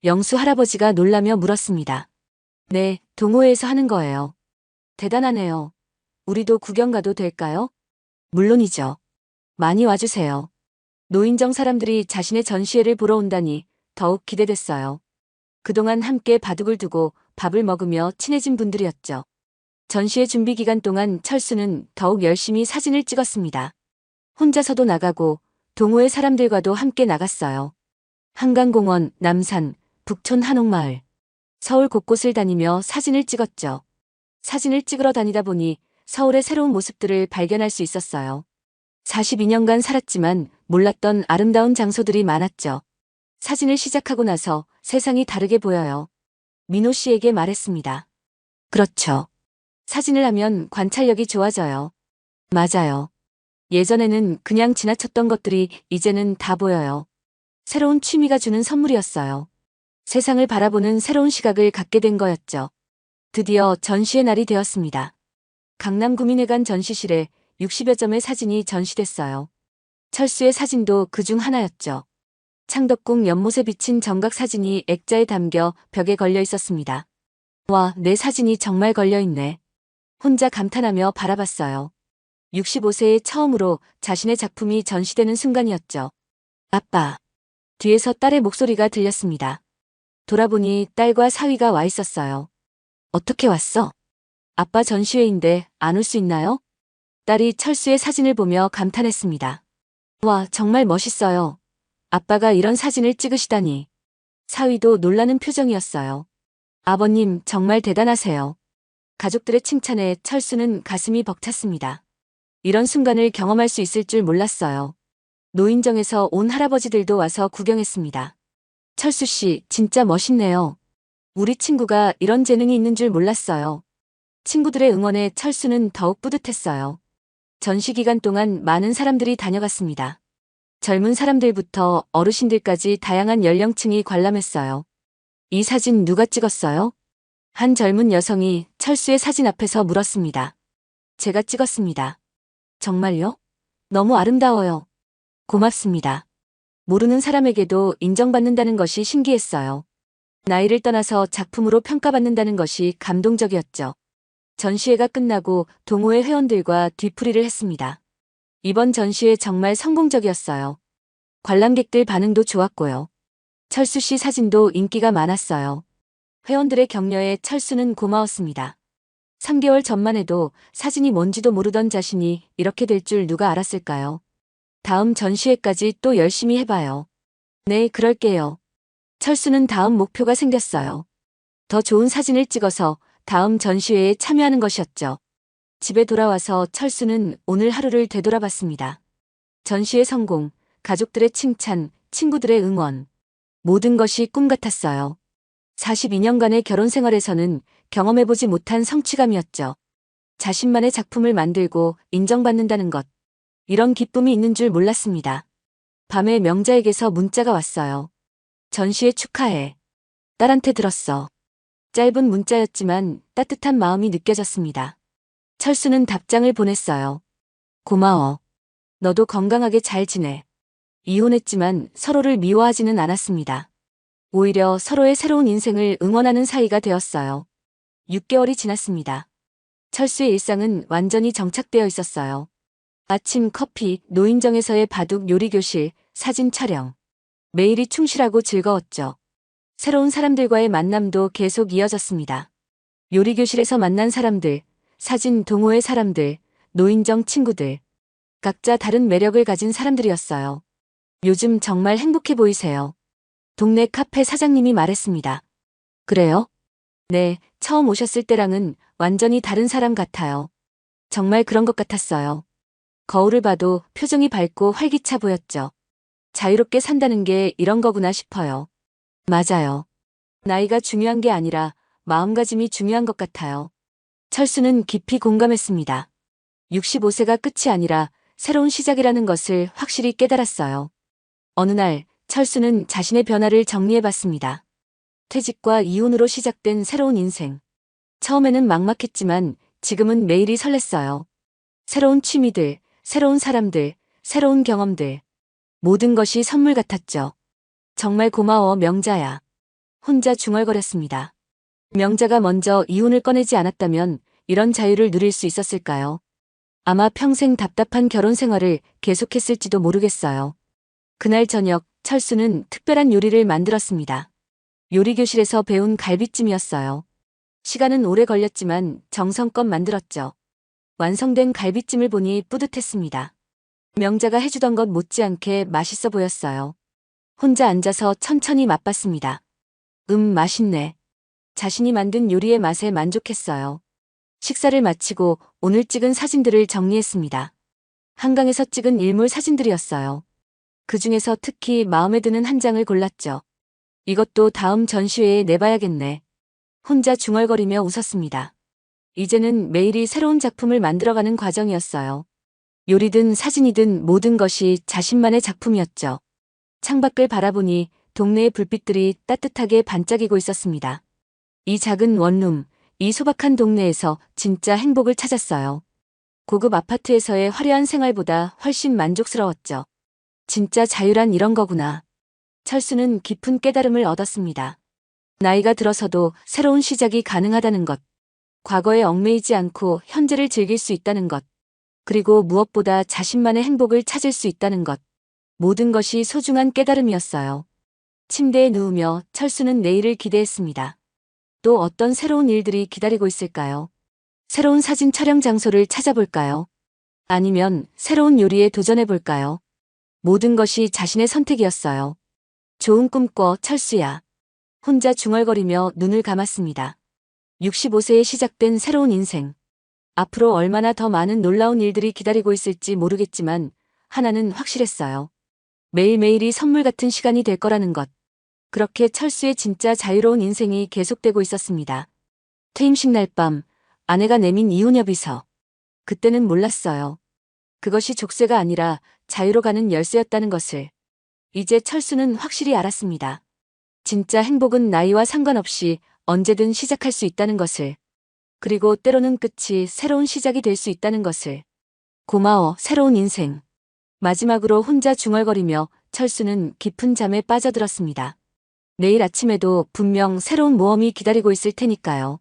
영수 할아버지가 놀라며 물었습니다. 네, 동호회에서 하는 거예요. 대단하네요. 우리도 구경 가도 될까요? 물론이죠. 많이 와주세요. 노인정 사람들이 자신의 전시회를 보러 온다니 더욱 기대됐어요. 그동안 함께 바둑을 두고 밥을 먹으며 친해진 분들이었죠. 전시회 준비 기간 동안 철수는 더욱 열심히 사진을 찍었습니다. 혼자서도 나가고 동호회 사람들과도 함께 나갔어요. 한강공원, 남산, 북촌 한옥마을, 서울 곳곳을 다니며 사진을 찍었죠. 사진을 찍으러 다니다 보니 서울의 새로운 모습들을 발견할 수 있었어요. 42년간 살았지만 몰랐던 아름다운 장소들이 많았죠. 사진을 시작하고 나서 세상이 다르게 보여요. 민호 씨에게 말했습니다. 그렇죠. 사진을 하면 관찰력이 좋아져요. 맞아요. 예전에는 그냥 지나쳤던 것들이 이제는 다 보여요. 새로운 취미가 주는 선물이었어요. 세상을 바라보는 새로운 시각을 갖게 된 거였죠. 드디어 전시회 날이 되었습니다. 강남구민회관 전시실에 60여 점의 사진이 전시됐어요. 철수의 사진도 그중 하나였죠. 창덕궁 연못에 비친 정각 사진이 액자에 담겨 벽에 걸려 있었습니다. 와, 내 사진이 정말 걸려있네. 혼자 감탄하며 바라봤어요. 65세에 처음으로 자신의 작품이 전시되는 순간이었죠. 아빠. 뒤에서 딸의 목소리가 들렸습니다. 돌아보니 딸과 사위가 와 있었어요. 어떻게 왔어? 아빠 전시회인데 안 올 수 있나요? 딸이 철수의 사진을 보며 감탄했습니다. 와, 정말 멋있어요. 아빠가 이런 사진을 찍으시다니. 사위도 놀라는 표정이었어요. 아버님, 정말 대단하세요. 가족들의 칭찬에 철수는 가슴이 벅찼습니다. 이런 순간을 경험할 수 있을 줄 몰랐어요. 노인정에서 온 할아버지들도 와서 구경했습니다. 철수 씨, 진짜 멋있네요. 우리 친구가 이런 재능이 있는 줄 몰랐어요. 친구들의 응원에 철수는 더욱 뿌듯했어요. 전시 기간 동안 많은 사람들이 다녀갔습니다. 젊은 사람들부터 어르신들까지 다양한 연령층이 관람했어요. 이 사진 누가 찍었어요? 한 젊은 여성이 철수의 사진 앞에서 물었습니다. 제가 찍었습니다. 정말요? 너무 아름다워요. 고맙습니다. 모르는 사람에게도 인정받는다는 것이 신기했어요. 나이를 떠나서 작품으로 평가받는다는 것이 감동적이었죠. 전시회가 끝나고 동호회 회원들과 뒤풀이를 했습니다. 이번 전시회 정말 성공적이었어요. 관람객들 반응도 좋았고요. 철수 씨 사진도 인기가 많았어요. 회원들의 격려에 철수는 고마웠습니다. 3개월 전만 해도 사진이 뭔지도 모르던 자신이 이렇게 될 줄 누가 알았을까요? 다음 전시회까지 또 열심히 해봐요. 네, 그럴게요. 철수는 다음 목표가 생겼어요. 더 좋은 사진을 찍어서 다음 전시회에 참여하는 것이었죠. 집에 돌아와서 철수는 오늘 하루를 되돌아봤습니다. 전시의 성공, 가족들의 칭찬, 친구들의 응원. 모든 것이 꿈 같았어요. 42년간의 결혼 생활에서는 경험해보지 못한 성취감이었죠. 자신만의 작품을 만들고 인정받는다는 것. 이런 기쁨이 있는 줄 몰랐습니다. 밤에 명자에게서 문자가 왔어요. 전시회 축하해. 딸한테 들었어. 짧은 문자였지만 따뜻한 마음이 느껴졌습니다. 철수는 답장을 보냈어요. 고마워. 너도 건강하게 잘 지내. 이혼했지만 서로를 미워하지는 않았습니다. 오히려 서로의 새로운 인생을 응원하는 사이가 되었어요. 6개월이 지났습니다. 철수의 일상은 완전히 정착되어 있었어요. 아침 커피, 노인정에서의 바둑 요리교실, 사진 촬영. 매일이 충실하고 즐거웠죠. 새로운 사람들과의 만남도 계속 이어졌습니다. 요리교실에서 만난 사람들, 사진 동호회 사람들, 노인정 친구들. 각자 다른 매력을 가진 사람들이었어요. 요즘 정말 행복해 보이세요. 동네 카페 사장님이 말했습니다. 그래요? 네, 처음 오셨을 때랑은 완전히 다른 사람 같아요. 정말 그런 것 같았어요. 거울을 봐도 표정이 밝고 활기차 보였죠. 자유롭게 산다는 게 이런 거구나 싶어요. 맞아요. 나이가 중요한 게 아니라 마음가짐이 중요한 것 같아요. 철수는 깊이 공감했습니다. 65세가 끝이 아니라 새로운 시작이라는 것을 확실히 깨달았어요. 어느 날 철수는 자신의 변화를 정리해봤습니다. 퇴직과 이혼으로 시작된 새로운 인생. 처음에는 막막했지만 지금은 매일이 설렜어요. 새로운 취미들, 새로운 사람들, 새로운 경험들. 모든 것이 선물 같았죠. 정말 고마워, 명자야. 혼자 중얼거렸습니다. 명자가 먼저 이혼을 꺼내지 않았다면 이런 자유를 누릴 수 있었을까요? 아마 평생 답답한 결혼 생활을 계속했을지도 모르겠어요. 그날 저녁 철수는 특별한 요리를 만들었습니다. 요리교실에서 배운 갈비찜이었어요. 시간은 오래 걸렸지만 정성껏 만들었죠. 완성된 갈비찜을 보니 뿌듯했습니다. 명자가 해주던 것 못지않게 맛있어 보였어요. 혼자 앉아서 천천히 맛봤습니다. 맛있네. 자신이 만든 요리의 맛에 만족했어요. 식사를 마치고 오늘 찍은 사진들을 정리했습니다. 한강에서 찍은 일몰 사진들이었어요. 그 중에서 특히 마음에 드는 한 장을 골랐죠. 이것도 다음 전시회에 내봐야겠네. 혼자 중얼거리며 웃었습니다. 이제는 매일이 새로운 작품을 만들어가는 과정이었어요. 요리든 사진이든 모든 것이 자신만의 작품이었죠. 창밖을 바라보니 동네의 불빛들이 따뜻하게 반짝이고 있었습니다. 이 작은 원룸, 이 소박한 동네에서 진짜 행복을 찾았어요. 고급 아파트에서의 화려한 생활보다 훨씬 만족스러웠죠. 진짜 자유란 이런 거구나. 철수는 깊은 깨달음을 얻었습니다. 나이가 들어서도 새로운 시작이 가능하다는 것. 과거에 얽매이지 않고 현재를 즐길 수 있다는 것. 그리고 무엇보다 자신만의 행복을 찾을 수 있다는 것. 모든 것이 소중한 깨달음이었어요. 침대에 누우며 철수는 내일을 기대했습니다. 또 어떤 새로운 일들이 기다리고 있을까요? 새로운 사진 촬영 장소를 찾아볼까요? 아니면 새로운 요리에 도전해볼까요? 모든 것이 자신의 선택이었어요. 좋은 꿈 꿔, 철수야. 혼자 중얼거리며 눈을 감았습니다. 65세에 시작된 새로운 인생. 앞으로 얼마나 더 많은 놀라운 일들이 기다리고 있을지 모르겠지만 하나는 확실했어요. 매일매일이 선물 같은 시간이 될 거라는 것. 그렇게 철수의 진짜 자유로운 인생이 계속되고 있었습니다. 퇴임식 날 밤 아내가 내민 이혼 협의서. 그때는 몰랐어요. 그것이 족쇄가 아니라 자유로 가는 열쇠였다는 것을. 이제 철수는 확실히 알았습니다. 진짜 행복은 나이와 상관없이 언제든 시작할 수 있다는 것을. 그리고 때로는 끝이 새로운 시작이 될 수 있다는 것을. 고마워, 새로운 인생. 마지막으로 혼자 중얼거리며 철수는 깊은 잠에 빠져들었습니다. 내일 아침에도 분명 새로운 모험이 기다리고 있을 테니까요.